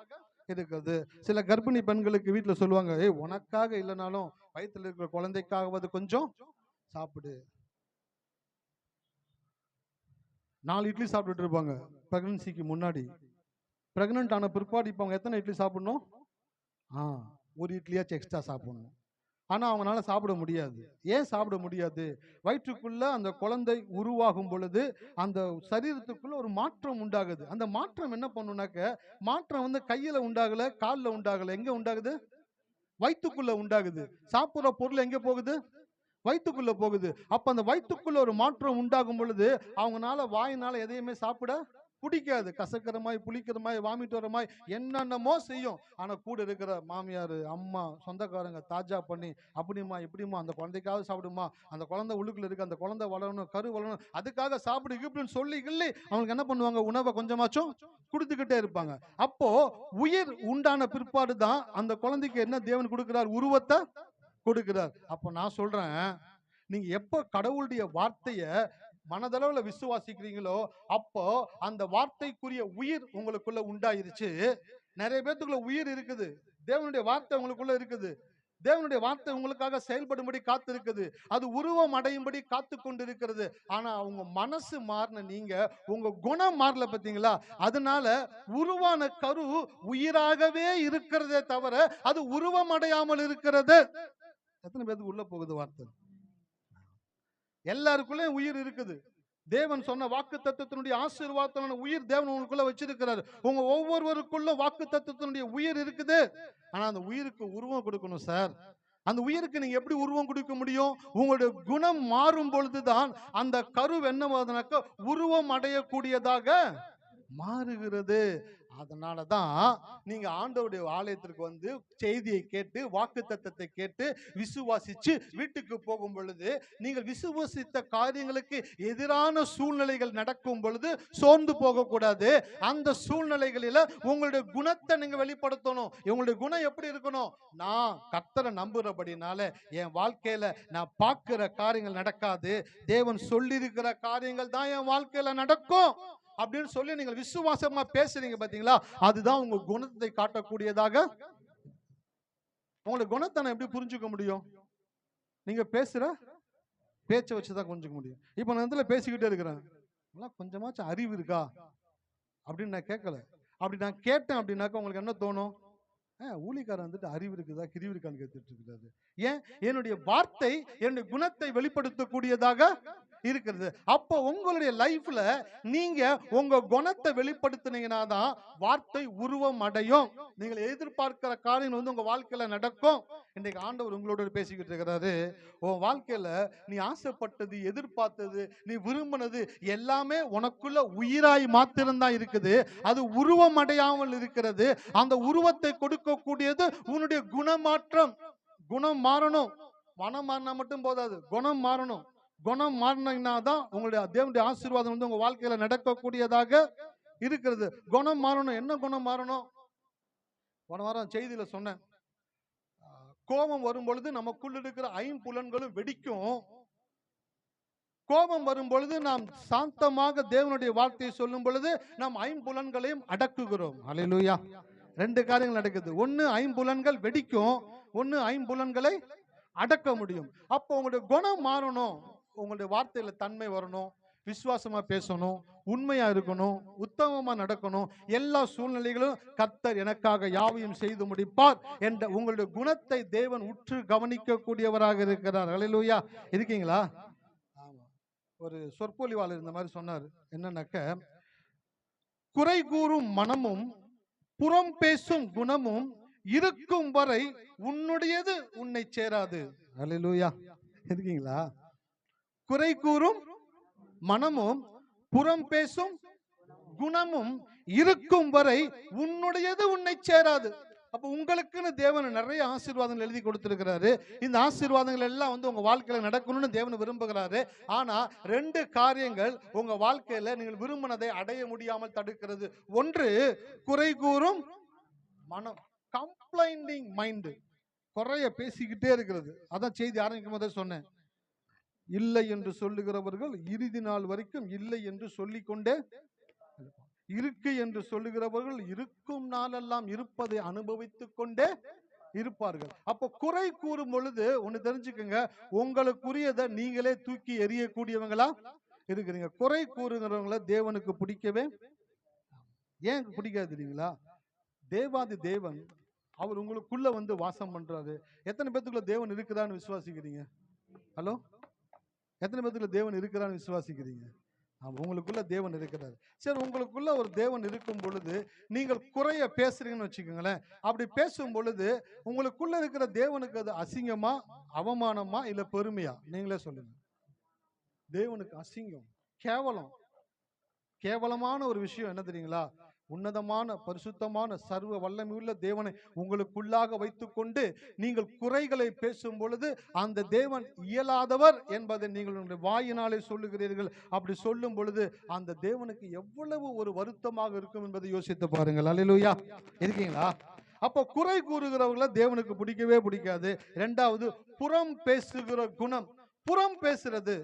இருக்குது. சில கர்ப்பிணி பெண்களுக்கு வீட்டுல சொல்லுவாங்க, ஏய் உனக்காக இல்லைனாலும் வயிற்றுல இருக்கிற குழந்தைக்காகவது கொஞ்சம் சாப்பிடு. 4 இட்லி சாப்பிட்டுட்டு இருப்பாங்க பிரெக்னன்சிக்கு முன்னாடி. பிரெக்னன்ட் ஆன பிற்பாடு இப்போ அவங்க எத்தனை இட்லி சாப்பிடணும்? ஒரு இட்லியாச்சும் எக்ஸ்ட்ரா சாப்பிடணும். ஆனா அவங்களால சாப்பிட முடியாது. ஏன் சாப்பிட முடியாது? வயிற்றுக்குள்ள அந்த குழந்தை உருவாகும் பொழுது அந்த சரீரத்துக்குள்ள ஒரு மாற்றம் உண்டாகுது. அந்த மாற்றம் என்ன பண்ணுனாக்க, மாற்றம் வந்து கையில உண்டாகல, காலில் உண்டாகல, எங்க உண்டாகுது? வயிற்றுக்குள்ள உண்டாகுது. சாப்பிடுற பொருள் எங்க போகுது? வயிற்றுக்குள்ள போகுது. அப்ப அந்த வயிற்றுக்குள்ள ஒரு மாற்றம் உண்டாகும் பொழுது அவங்களால வாயினால எதையுமே சாப்பிட பிடிக்காது. கசக்கிறமாய், புளிக்கிறமாய், வாமிட் வரமாய் என்னென்னமோ செய்யும். ஆனா கூட இருக்கிற மாமியார், அம்மா, சொந்தக்காரங்க தாஜா பண்ணி அப்படிமா இப்படிமா அந்த குழந்தைக்காக சாப்பிடுமா, அந்த குழந்தை உள்ளுக்குள்ள இருக்கு, அந்த குழந்தை வளரணும், கரு வளரணும், அதுக்காக சாப்பிடு இப்படின்னு சொல்லி கிள்ளி அவங்களுக்கு என்ன பண்ணுவாங்க, உணவை கொஞ்சமாச்சும் கொடுத்துக்கிட்டே இருப்பாங்க. அப்போ உயிர் உண்டான பிற்பாடு தான் அந்த குழந்தைக்கு என்ன தேவன் கொடுக்கிறார்? உருவத்தை கொடுக்கிறார். அப்ப நான் சொல்றேன், நீங்க எப்ப கடவுளுடைய வார்த்தைய மனதளவுல விசுவாசிக்கிறீங்களோ அப்போ அந்த வார்த்தைக்குரிய உயிர் உங்களுக்குள்ள உண்டாயிருச்சு. நிறைய பேத்துக்குள்ள உயிர் இருக்குது, தேவனுடைய வார்த்தை உங்களுக்குள்ள இருக்குது, தேவனுடைய வார்த்தை உங்களுக்காக செயல்படும்படி காத்து இருக்குது, அது உருவம் அடையும்படி காத்து கொண்டு இருக்கிறது. ஆனா உங்க மனசு மாறின நீங்க உங்க குணம் மாறல, பார்த்தீங்களா? அதனால உருவான கரு உயிராகவே இருக்கிறதே தவிர அது உருவம் அடையாமல் இருக்கிறது. எத்தனை பேருக்கு உள்ள போகுது வார்த்தை? எல்லாருக்குள்ளே உயிர் இருக்குது. தேவன் சொன்ன வாக்கு தத்துவத்தினுடைய ஆசீர்வாதமான உயிர் தேவன் உங்களுக்குள்ள வச்சிருக்கிறார். உங்க ஒவ்வொருவருக்குள்ள வாக்கு தத்துவத்தினுடைய உயிர் இருக்குது. ஆனா அந்த உயிருக்கு உருவம் கொடுக்கணும் சார். அந்த உயிருக்கு நீங்க எப்படி உருவம் கொடுக்க முடியும்? உங்களுடைய குணம் மாறும் பொழுதுதான் அந்த கரு என்னவாதுனாக்க உருவம் அடையக்கூடியதாக மாறுகிறது. அதனாலதான் நீங்க ஆண்டவருடைய ஆலயத்திற்கு வந்து செய்தியை கேட்டு வாக்கு தத்தத்தை கேட்டு விசுவாசிச்சு வீட்டுக்கு போகும் பொழுது நீங்கள் விசுவாசித்த காரியங்களுக்கு எதிரான சூழ்நிலைகள் நடக்கும் பொழுது சோர்ந்து போக கூடாது. அந்த சூழ்நிலைகளில உங்களுடைய குணத்தை நீங்க வெளிப்படுத்தணும். உங்களுடைய குணம் எப்படி இருக்கணும்? நான் கர்த்தரை நம்புறபடினால என் வாழ்க்கையில நான் பார்க்கிற காரியங்கள் நடக்காது, தேவன் சொல்லி இருக்கிற காரியங்கள் தான் என் வாழ்க்கையில நடக்கும் அப்படின்னு சொல்லி நீங்கள் விசுவாசமா பேசுறீங்க, பாத்தீங்களா? அதுதான் உங்க குணத்தை காட்டக்கூடியதாக. உங்களுடைய குணத்தை நான் எப்படி புரிஞ்சுக்க முடியும்? நீங்க பேசுற பேச்சை வச்சுதான் புரிஞ்சுக்க முடியும். இப்ப நான் இதுல பேசிக்கிட்டே இருக்கிறேன், கொஞ்சமாச்சும் அறிவு இருக்கா அப்படின்னு நான் கேட்கல. அப்படி நான் கேட்டேன் அப்படின்னாக்கா உங்களுக்கு என்ன தோணும்? ஊழிக்காரன் வந்துட்டு அறிவு இருக்குதா கிரிவு இருக்கான்னு கேட்டுட்டு இருக்காரு. ஏன்? என்னுடைய வார்த்தை என்னுடைய குணத்தை வெளிப்படுத்தக்கூடியதாக இருக்கிறது. அப்போ உங்களுடைய லைஃப்ல நீங்க உங்க குணத்தை வெளிப்படுத்தினீங்கன்னா தான் வார்த்தை உருவம் அடையும். நீங்கள் எதிர்பார்க்கிற காரியம் வந்து உங்க வாழ்க்கையில நடக்கும். இன்றைக்கு ஆண்டவர் உங்களோட பேசிக்கிட்டு இருக்கிறாரு. உன் வாழ்க்கையில நீ ஆசைப்பட்டது, எதிர்பார்த்தது, நீ விரும்பினது எல்லாமே உனக்குள்ள உயிராய் மாத்திரம்தான் இருக்குது. அது உருவம் அடையாமல் இருக்கிறது. அந்த உருவத்தை கொடுக்கக்கூடியது உன்னுடைய குணமாற்றம். குணம் மாறணும். மனம் மாறினா மட்டும் போதாது, குணம் மாறணும். குணம் மாறினா தான் உங்களுடைய தேவனுடைய ஆசீர்வாதம் வந்து உங்க வாழ்க்கையில நடக்கக்கூடியதாக இருக்கிறது. குணம் மாறணும். என்ன குணம் மாறணும்? போன வாரம் செய்தியில சொன்னேன், கோபம் வரும் பொழுது நமக்குள்ள இருக்கிற ஐம்புலன்களும் வெடிக்கும். கோபம் வரும் பொழுது நாம் சாந்தமாக தேவனுடைய வார்த்தையை சொல்லும் பொழுது நாம் ஐம்புலன்களையும் அடக்குகிறோம். அல்லேலூயா. 2 காரியங்கள் நடக்குது. ஒன்னு ஐம்புலன்கள் வெடிக்கும், ஒன்னு ஐம்புலன்களை அடக்க முடியும். அப்போ உங்களுடைய குணம் மாறணும், உங்களுடைய வார்த்தையில தன்மை வரணும், விசுவாசமா பேசணும், உண்மையா இருக்கணும், உத்தமமா நடக்கணும். எல்லா சூழ்நிலைகளும் கர்த்தர் எனக்காக யாவையும் செய்து முடிப்பார் என்ற உங்களுடைய குணத்தை தேவன் உற்று கவனிக்க கூடியவராக இருக்கிறார். ஹல்லேலூயா. இருக்கீங்களா? ஆமா. ஒரு சொற்பொழிவாளர் இந்த மாதிரி சொன்னார். என்னன்னாக்க, குறை கூறும் மனமும் புறம் பேசும் குணமும் இருக்கும் வரை உன்னுடையது உன்னை சேராது. ஹல்லேலூயா. இருக்கீங்களா? குறை கூறும் மனமும் புறம் பேசும் குணமும் இருக்கும் வரை உன்னுடையது உன்னை சேராது. அப்ப உங்களுக்குன்னு தேவன் நிறைய ஆசீர்வாதங்கள் எழுதி கொடுத்திருக்கிறாரு. இந்த ஆசீர்வாதங்கள் எல்லாம் உங்க வாழ்க்கையில நடக்கணும்னு தேவன் விரும்புகிறாரு. ஆனா 2 காரியங்கள் உங்க வாழ்க்கையில நீங்கள் விரும்பினதை அடைய முடியாமல் தடுக்கிறது. ஒன்று, குறை கூறும் மனம், கம்ப்ளைண்டிங் மைண்ட், குறைய பேசிக்கிட்டே இருக்கிறது. அதான் செய்தி ஆரம்பிக்கும் போதே சொன்னேன். இல்லை என்று சொல்லுகிறவர்கள் இறுதி நாள் வரைக்கும் இல்லை என்று சொல்லிக்கொண்டே, இருக்கு என்று சொல்லுகிறவர்கள் இருக்கும் நாளெல்லாம் இருப்பதை அனுபவித்துக் கொண்டே இருப்பார்கள். அப்போ குறை கூறும் பொழுது ஒண்ணு தெரிஞ்சுக்கங்க, உங்களுக்குரியதை நீங்களே தூக்கி எறியக்கூடியவங்களா இருக்கிறீங்க. குறை கூறுகிறவங்கள தேவனுக்கு பிடிக்கவே, ஏன் பிடிக்காது தெரியுங்களா? தேவாதி தேவன் அவர் உங்களுக்குள்ள வாசம் பண்றாரு. எத்தனை பேத்துக்குள்ள தேவன் இருக்கிறான்னு விசுவாசிக்கிறீங்க? ஹலோ, எத்தனை பேத்துக்குள்ள தேவன் இருக்கிறான்னு விசுவாசிக்கிறீங்க? உங்களுக்குள்ள தேவன் இருக்கிறார். சரி, உங்களுக்குள்ள ஒரு தேவன் இருக்கும் பொழுது நீங்கள் குறைய பேசுறீங்கன்னு வச்சுக்கோங்களேன். அப்படி பேசும் பொழுது உங்களுக்குள்ள இருக்கிற தேவனுக்கு அது அசிங்கமா, அவமானமா, இல்ல பெருமையா? நீங்களே சொல்லுங்க. தேவனுக்கு அசிங்கம், கேவலம். கேவலமான ஒரு விஷயம் என்ன தெரியுங்களா? உன்னதமான பரிசுத்தமான சர்வ வல்லமையுள்ள தேவனை உங்களுக்குள்ளாக வைத்துக்கொண்டு நீங்கள் குறைகளை பேசும் பொழுது அந்த தேவன் இயலாதவர் என்பதை நீங்கள் வாயினாலே சொல்லுகிறீர்கள். அப்படி சொல்லும் பொழுது அந்த தேவனுக்கு எவ்வளவு ஒரு வருத்தமாக இருக்கும் என்பதை யோசித்து பாருங்கள். அல்லேலூயா. இருக்கீங்களா? அப்போ குறை கூறுகிறவர்களை தேவனுக்கு பிடிக்கவே பிடிக்காது. 2வது, புறம் பேசுகிற குணம். புறம் பேசுறது,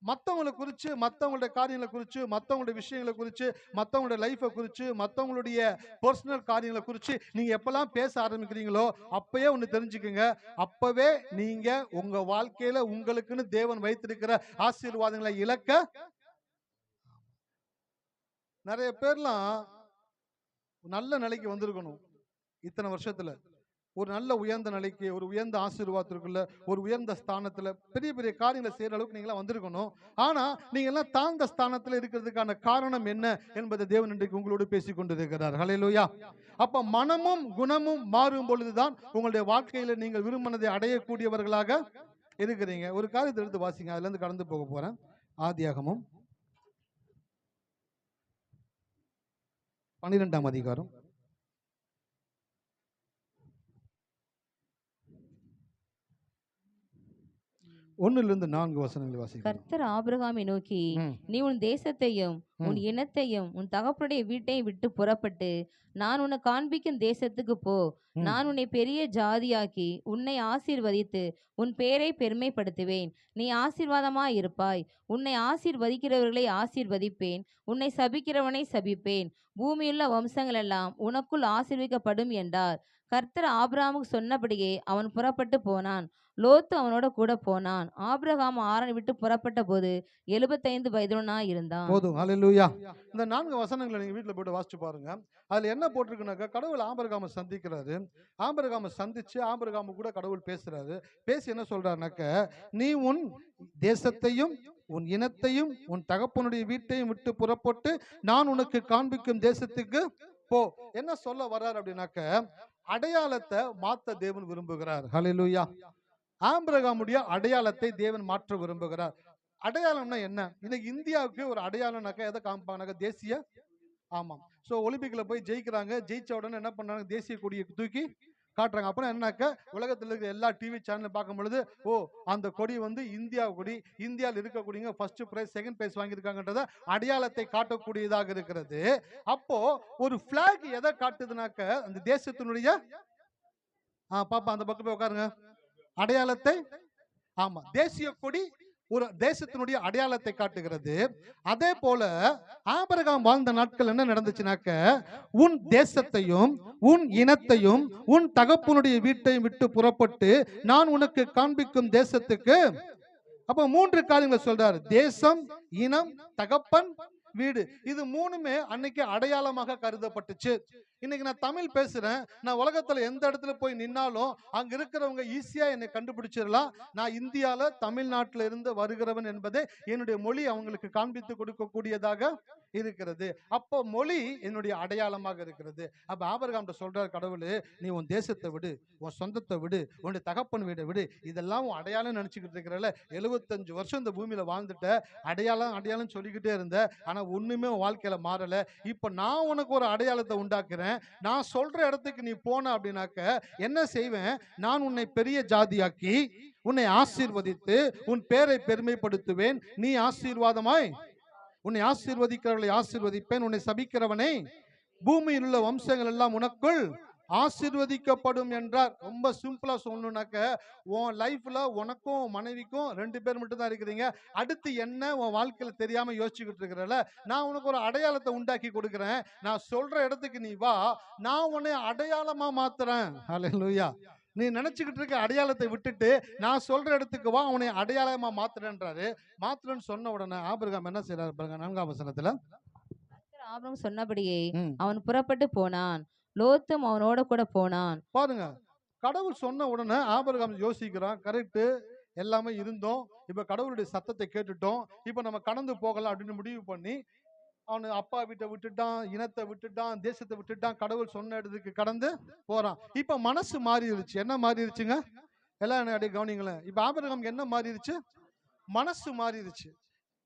மற்றவங்களை குறித்து, மற்றவங்களுடைய காரியங்களை குறித்து, மற்றவங்களுடைய விஷயங்களை குறித்து, மற்றவங்களுடைய லைஃபை குறித்து, மற்றவங்களுடைய பர்சனல் காரியங்களை குறித்து நீங்க எப்பெல்லாம் பேச ஆரம்பிக்கிறீங்களோ அப்பயே ஒன்று தெரிஞ்சுக்குங்க, அப்பவே நீங்க உங்க வாழ்க்கையில உங்களுக்குன்னு தேவன் வைத்திருக்கிற ஆசீர்வாதங்களை இழக்க. நிறைய பேர்லாம் நல்ல நிலைக்கு வந்திருக்கணும் இத்தனை வருஷத்துல, ஒரு நல்ல உயர்ந்த நிலைக்கு, ஒரு உயர்ந்த ஆசீர்வாதத்திற்குள்ள, ஒரு உயர்ந்த ஸ்தானத்துல, பெரிய பெரிய காரியங்களை செய்யற அளவுக்கு நீங்களாம் வந்திருக்கணும். ஆனா நீங்க எல்லாம் தாழ்ந்த ஸ்தானத்துல இருக்கிறதுக்கான காரணம் என்ன என்பதை தேவன் இன்றைக்கு உங்களோடு பேசிக் கொண்டிருக்கிறார். ஹல்லேலூயா. அப்ப மனமும் குணமும் மாறும் பொழுதுதான் உங்களுடைய வாழ்க்கையில நீங்கள் விரும்பினதை அடையக்கூடியவர்களாக இருக்கிறீங்க. ஒரு காரியத்தை எடுத்து வாசிங்க, அதுல இருந்து கடந்து போக போறேன். ஆதியாகமம் 12ஆம் அதிகாரம் 1-4 வசனங்களை வாசிக்கிறேன். கர்த்தர் ஆபிரகாமை நோக்கி, நீ உன் தேசத்தையும் உன் இனத்தையும் உன் தகப்பனுடைய வீட்டையும் விட்டு புறப்பட்டு நான் உன்னை காண்பிக்கும் தேசத்துக்கு போ. நான் உன்னை பெரிய ஜாதியாக்கி உன்னை ஆசீர்வதித்து உன் பேரை பெருமைப்படுத்துவேன். நீ ஆசீர்வாதமாய் இருப்பாய். உன்னை ஆசீர்வதிக்கிறவர்களை ஆசீர்வதிப்பேன், உன்னை சபிக்கிறவனை சபிப்பேன். பூமியுள்ள வம்சங்கள் எல்லாம் உனக்குள் ஆசீர்விக்கப்படும் என்றார். கர்த்தர் ஆபிரகாமுக்கு சொன்னபடியே அவன் புறப்பட்டு போனான். லோத்து அவனோட கூட போனான். ஆபிரகாம் ஆரானை விட்டு புறப்பட்ட போது 75 வயதுள்ளவனாய் இருந்தான். போதும். ஹல்லேலூயா. இந்த 4 வசனங்களை நீங்க வீட்டுல போட்டு வாசிச்சு பாருங்க. அதுல என்ன போட்டிருக்குனாக்கா, கடவுள் ஆபிரகாமை சந்திக்கிறாரு. ஆபிரகாமை சந்திச்சு ஆபிரகாமு கூட கடவுள் பேசுறாரு. பேசி என்ன சொல்றாருனாக்க, நீ உன் தேசத்தையும் உன் இனத்தையும் உன் தகப்பனுடைய வீட்டையும் விட்டு புறப்பட்டு நான் உனக்கு காண்பிக்கும் தேசத்துக்கு போ. என்ன சொல்ல வர்றார் அப்படின்னாக்க, அடையாளத்தை மாத்த தேவன் விரும்புகிறார். ஹல்லேலூயா. ஆபிரகாமுடைய அடையாளத்தை தேவன் மாற்ற விரும்புகிறார். அடையாளம்னா என்ன? இன்னைக்கு இந்தியாவுக்கு ஒரு அடையாளம்னாக்கா எதை காமிப்பாங்க? தேசிய. ஆமாம். ஸோ ஒலிம்பிக்ல போய் ஜெயிக்கிறாங்க, ஜெயிச்ச உடனே என்ன பண்ணாங்க? தேசிய கொடியை தூக்கி காட்டுறாங்க. அப்புறம் என்னன்னாக்க, உலகத்தில் இருக்கிற எல்லா டிவி சேனல் பார்க்கும் பொழுது, ஓ அந்த கொடி இந்தியா கொடி, இந்தியாவில் இருக்கக்கூடிய ஃபர்ஸ்ட் பிரைஸ் செகண்ட் பிரைஸ் வாங்கியிருக்காங்கன்றத அடையாளத்தை காட்டக்கூடியதாக இருக்கிறது. அப்போ ஒரு பிளாக் எதை காட்டுதுனாக்க, அந்த தேசத்தினுடைய பாப்பா அந்த பக்கம் போய் உட்காருங்க, அடையாளத்தை. ஆமா, தேசிய கொடி ஒரு தேசத்தினுடைய அடையாளத்தை காட்டுகிறது. அதே போல ஆபிரகாம் வாழ்ந்த நாட்கள் என்ன நடந்துச்சுனாக்க, உன் தேசத்தையும் உன் இனத்தையும் உன் தகப்பனுடைய வீட்டையும் விட்டு புறப்பட்டு நான் உனக்கு காண்பிக்கும் தேசத்துக்கு. அப்ப 3 காரியங்களை சொல்றாரு: தேசம், இனம், தகப்பன், வீடு. இது 3மே அன்னைக்கு அடையாளமாக கருதப்பட்டுச்சு. இன்னைக்கு நான் தமிழ் பேசுறேன், நான் உலகத்துல எந்த இடத்துல போய் நின்னாலும் அங்க இருக்கிறவங்க ஈஸியா என்னை கண்டுபிடிச்சிடலாம். நான் இந்தியால தமிழ்நாட்டில இருந்து வருகிறவன் என்பதை என்னுடைய மொழி அவங்களுக்கு காண்பித்து கொடுக்கக்கூடியதாக இருக்கிறது. அப்போ மொழி என்னுடைய அடையாளமாக இருக்கிறது. அப்ப ஆபிரகாம் சொல்றார் கடவுள், நீ உன் தேசத்தை விடு, உன் சொந்தத்தை விடு, உன்னுடைய தகப்பன் வீடை விடு, இதெல்லாம் உன் அடையாளம் நினைச்சுக்கிட்டு இருக்கிறல. 75 வருஷம் இந்த பூமியில வாழ்ந்துட்ட, அடையாளம் அடையாளம் சொல்லிக்கிட்டே இருந்த, ஆனா ஒண்ணுமே உன் வாழ்க்கையில மாறல. இப்ப நான் உனக்கு ஒரு அடையாளத்தை உண்டாக்குறேன். நான் சொல்ற இடத்துக்கு நீ போன அப்படின்னாக்க என்ன செய்வேன்? நான் உன்னை பெரிய ஜாதியாக்கி உன்னை ஆசீர்வதித்து உன் பேரை பெருமைப்படுத்துவேன். நீ ஆசீர்வாதமாய், உன்னை ஆசீர்வதிக்கிறவர்களை ஆசீர்வதிப்பேன், உன்னை சபிக்கிறவனை பூமியில் உள்ள வம்சங்கள் எல்லாம் உனக்குள் ஆசீர்வதிக்கப்படும் என்றார். ரொம்ப சிம்பிளா சொல்லணும்னாக்க, உன் லைஃப்ல உனக்கும் மனைவிக்கும் 2 பேர் மட்டும் தான் இருக்கிறீங்க. அடுத்து என்ன உன் வாழ்க்கையில தெரியாம யோசிச்சுக்கிட்டு இருக்கிறல, நான் உனக்கு ஒரு அடையாளத்தை உண்டாக்கி கொடுக்கிறேன். நான் சொல்ற இடத்துக்கு நீ வா, நான் உன்னை அடையாளமா மாத்துறேன். ஹல்லேலூயா. நீ நினைச்சுக்கிட்டு இருக்க அடையாளத்தை விட்டுட்டு நான் சொல்ற இடத்துக்கு வா, உன்னை அடையாளமா மாத்துறேன்றாரு. மாத்துறேன்னு சொன்ன உடனே ஆபிரகாம் என்ன செய்யறாரு பாருங்க, 4ஆம் வசனத்துல. ஆபிரகாம் சொன்னபடியே அவன் புறப்பட்டு போனான், லோத்தும் அவனோட கூட போனான். பாருங்க, கடவுள் சொன்ன உடனே ஆபிரகாம் யோசிக்கிறான். கரெக்ட், எல்லாமே இருந்தோம், இப்ப கடவுளுடைய சத்தத்தை கேட்டுட்டோம், இப்ப நம்ம கடந்து போகலாம் அப்படின்னு முடிவு பண்ணி அவனு அப்பா வீட்டை விட்டுட்டான், இனத்தை விட்டுட்டான், தேசத்தை விட்டுட்டான், கடவுள் சொன்ன இடத்துக்கு கடந்து போறான். இப்ப மனசு மாறிடுச்சு. என்ன மாறிடுச்சுங்க? எல்லாம் என்ன அப்படியே கவனிங்களேன். இப்ப ஆபிரகாம் என்ன மாறிடுச்சு? மனசு மாறிடுச்சு.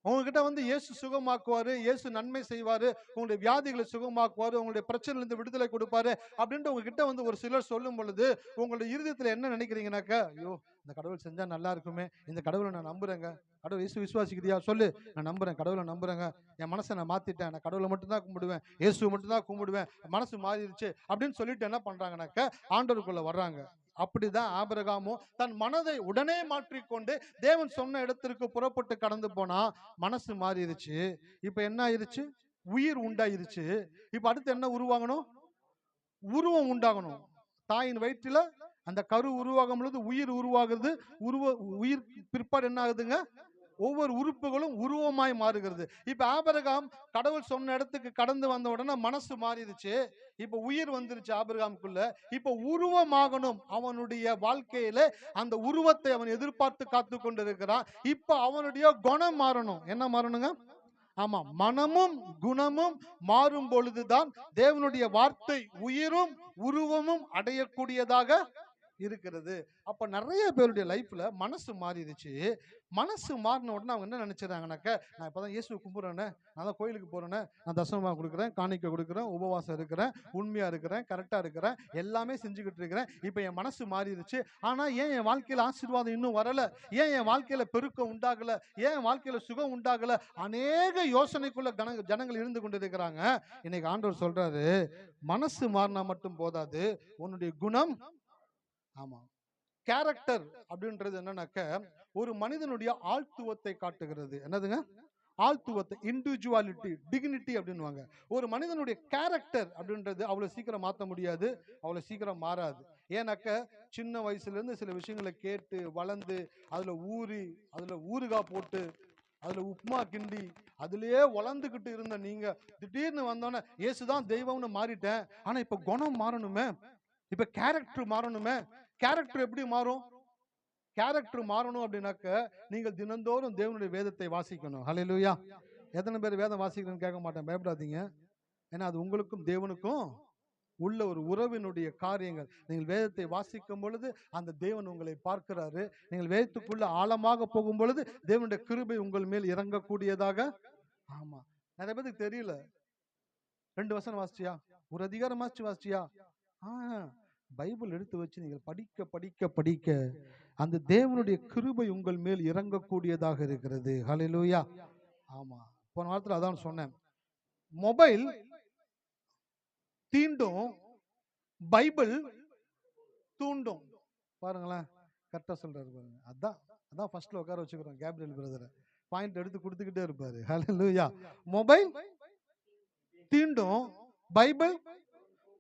உங்ககிட்ட வந்து இயேசு சுகமாக்குவாரு, இயேசு நன்மை செய்வாரு, உங்களுடைய வியாதிகளை சுகமாக்குவாரு, உங்களுடைய பிரச்சனையிலிருந்து விடுதலை கொடுப்பாரு அப்படின்ட்டு உங்ககிட்ட வந்து ஒரு சிலர் சொல்லும் பொழுது உங்களுடைய இருதயத்துல என்ன நினைக்கிறீங்கன்னாக்க, ஐயோ இந்த கடவுள் செஞ்சா நல்லா இருக்குமே, இந்த கடவுளை நான் நம்புறேங்க. கடவுள் இயேசு விசுவாசிக்கிறியா? சொல்லு. நான் நம்புறேன், கடவுளை நம்புறேங்க, என் மனசை நான் மாத்திட்டேன், நான் கடவுளை மட்டும்தான் கும்பிடுவேன், இயேசு மட்டும்தான் கும்பிடுவேன், மனசு மாறிடுச்சு அப்படின்னு சொல்லிட்டு என்ன பண்றாங்கன்னாக்க ஆண்டவருக்குள்ள வர்றாங்க. அப்படிதான் ஆபிரகாமும் தன் மனதை உடனே மாற்றிக்கொண்டு தேவன் சொன்ன இடத்திற்கு புறப்பட்டு கடந்து போனா. மனசு மாறிடுச்சு. இப்ப என்ன ஆயிருச்சு? உயிர் உண்டாயிருச்சு. இப்ப அடுத்து என்ன உருவாகணும்? உருவம் உண்டாகணும். தாயின் வயிற்றுல அந்த கரு உருவாகும் பொழுது உயிர் உருவாகுது. உயிர் பிற்பாடு என்ன ஆகுதுங்க? ஒவ்வொரு உறுப்புகளும் உருவமாய் மாறுகிறது. இப்ப ஆபிரகாம் கடவுள் சொன்ன இடத்துக்கு கடந்து வந்த உடனே மனசு மாறிடுச்சு. இப்ப உயிர் வந்துருச்சு ஆபிரகாமுக்குள்ள. இப்ப உருவமாகணும். அவனுடைய வாழ்க்கையில அந்த உருவத்தை அவன் எதிர்பார்த்து காத்து கொண்டிருக்கிறான். இப்ப அவனுடைய குணம் மாறணும். என்ன மாறணுங்க? ஆமா, மனமும் குணமும் மாறும் பொழுதுதான் தேவனுடைய வார்த்தை உயிரும் உருவமும் அடையக்கூடியதாக இருக்கிறது. அப்ப நிறைய பேருடைய லைஃப்ல மனசு மாறிடுச்சு. மனசு மாறின உடனே அவங்க என்ன நினைச்சாங்கனாக்க, நான் இப்பதான் இயேசுவை கும்பிடுறேனே, நான் தான் கோயிலுக்கு போறேனே, நான் தசமமாக கொடுக்குறேன், காணிக்கை கொடுக்குறேன், உபவாசம் இருக்கிறேன், உண்மையா இருக்கிறேன், கரெக்டா இருக்கிறேன், எல்லாமே செஞ்சுக்கிட்டு இருக்கிறேன். இப்ப என் மனசு மாறிடுச்சு. ஆனா ஏன் என் வாழ்க்கையில ஆசீர்வாதம் இன்னும் வரல? ஏன் என் வாழ்க்கையில பெருக்கம் உண்டாகல? ஏன் என் வாழ்க்கையில சுகம் உண்டாகல? அநேக யோசனைக்குள்ள ஜனங்கள் இருந்து கொண்டு இருக்கிறாங்க. இன்னைக்கு ஆண்டவர் சொல்றாரு, மனசு மாறினா மட்டும் போதாது, உன்னுடைய குணம், ஆமா, கேரக்டர் அப்படின்றது என்னன்னாக்க ஒரு மனிதனுடைய ஆழ்த்துவத்தை காட்டுகிறது. என்னதுங்க? ஆழ்த்துவத்தை, இண்டிவிஜுவாலிட்டி, டிக்னிட்டி அப்படின்னுவாங்க. ஒரு மனிதனுடைய கேரக்டர் அப்படின்றது அவ்வளவு சீக்கிரம் மாற்ற முடியாது, அவ்வளவு சீக்கிரம் மாறாது. ஏன்னாக்க சின்ன வயசுல இருந்து சில விஷயங்களை கேட்டு வளர்ந்து அதுல ஊறி அதுல ஊறுகாய் போட்டு அதுல உப்புமா கிண்டி அதுலயே வளர்ந்துகிட்டு இருந்த நீங்க திடீர்னு வந்தோன்னே இயேசுதான் தெய்வம்னு மாறிட்டேன். ஆனா இப்ப குணம் மாறணுமே, இப்ப கேரக்டர் மாறணுமே. கேரக்டர் எப்படி மாறும்? கேரக்டர் மாறணும் அப்படின்னாக்க நீங்கள் தினந்தோறும் தேவனுடைய வேதத்தை வாசிக்கணும். ஹல்லேலூயா. எத்தனை பேர் வேதம் வாசிக்கணும்னு கேட்க மாட்டேன், பயப்படாதீங்க. ஏன்னா அது உங்களுக்கும் தேவனுக்கும் உள்ள ஒரு உறவினுடைய காரியங்கள். நீங்கள் வேதத்தை வாசிக்கும் பொழுது அந்த தேவன் உங்களை பார்க்கிறாரு. நீங்கள் வேதத்துக்குள்ள ஆழமாக போகும் பொழுது தேவனுடைய கிருபை உங்கள் மேல் இறங்கக்கூடியதாக. ஆமா, நிறைய பேருக்கு தெரியல. 2 வசனம் வாசிச்சியா, ஒரு அதிகாரம் வாசிச்சியா? பைபிள் எடுத்து வச்சு நீங்கள் படிக்க படிக்க படிக்க அந்த தேவனுடைய கிருபை உங்கள் மேல் இறங்கக்கூடியதாக இருக்கிறது. ஹல்லேலூயா. ஆமா, போன வாரத்தில் அதான் சொன்னேன். மொபைல் தீண்டும், பைபிள் தூண்டும். பாருங்களேன், கரெக்டா சொல்றாரு பாருங்க. அதான் அதான் ஃபர்ஸ்ட்ல உட்கார வச்சுக்கிறோம் கேப்ரியல் பிரதரை. பாயிண்ட் எடுத்து கொடுத்துக்கிட்டே இருப்பாரு. ஹல்லேலூயா. மொபைல் தீண்டும், பைபிள்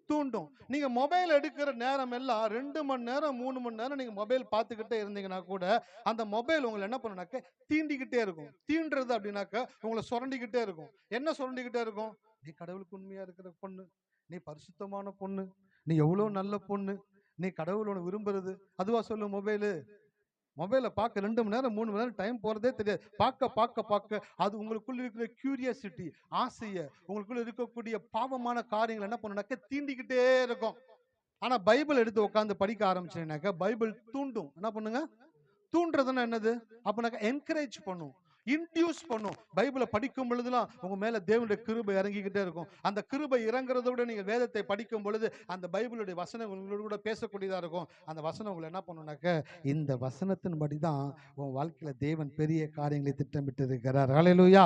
தூண்டும். நீங்க மொபைல் எடுக்கிற நேரம் எல்லாம் 2 மணி நேரம் 3 மணி நேரம் நீங்க மொபைல் பார்த்துக்கிட்டே இருந்தீங்கன்னா கூட அந்த மொபைல் உங்களை என்ன பண்ணுனாக்க தீண்டிக்கிட்டே இருக்கும். தீண்டுறது அப்படின்னாக்க உங்களை சுரண்டிக்கிட்டே இருக்கும். என்ன சுரண்டிக்கிட்டே இருக்கும்? நீ கடவுளுக்கு உண்மையா இருக்கிற பொண்ணு, நீ பரிசுத்தமான பொண்ணு, நீ எவ்வளவு நல்ல பொண்ணு, நீ கடவுளோட விரும்புறது அதுவா சொல்லு மொபைலு. மொபைலை பார்க்க 2 மணி நேரம் 3 மணி நேரம் டைம் போறதே தெரியாது. பார்க்க பார்க்க பார்க்க அது உங்களுக்குள்ள இருக்கிற கியூரியாசிட்டி, ஆசையை, உங்களுக்குள்ள இருக்கக்கூடிய பாவமான காரியங்கள் என்ன பண்ணுனாக்க தீண்டிக்கிட்டே இருக்கும். ஆனா பைபிள் எடுத்து உட்காந்து படிக்க ஆரம்பிச்சீங்கன்னாக்க பைபிள் தூண்டும். என்ன பண்ணுங்க? தூண்டுறதுன்னா என்னது? அப்பனாக்க என்கரேஜ் பண்ணும், இன்டியூஸ் பண்ணும். பைபிளை படிக்கும் பொழுதுலாம் உங்க மேல தேவனுடைய கிருபை இறங்கிக்கிட்டே இருக்கும். அந்த கிருபை இறங்குறத விட நீங்க வேதத்தை படிக்கும் பொழுது அந்த பைபிளுடைய வசனம் உங்களோட கூட பேசக்கூடியதா இருக்கும். அந்த வசனம் உங்களை என்ன பண்ணுனாக்க இந்த வசனத்தின்படி தான் உன் வாழ்க்கையில தேவன் பெரிய காரியங்களை திட்டமிட்டு இருக்கிறார். ஹல்லேலூயா.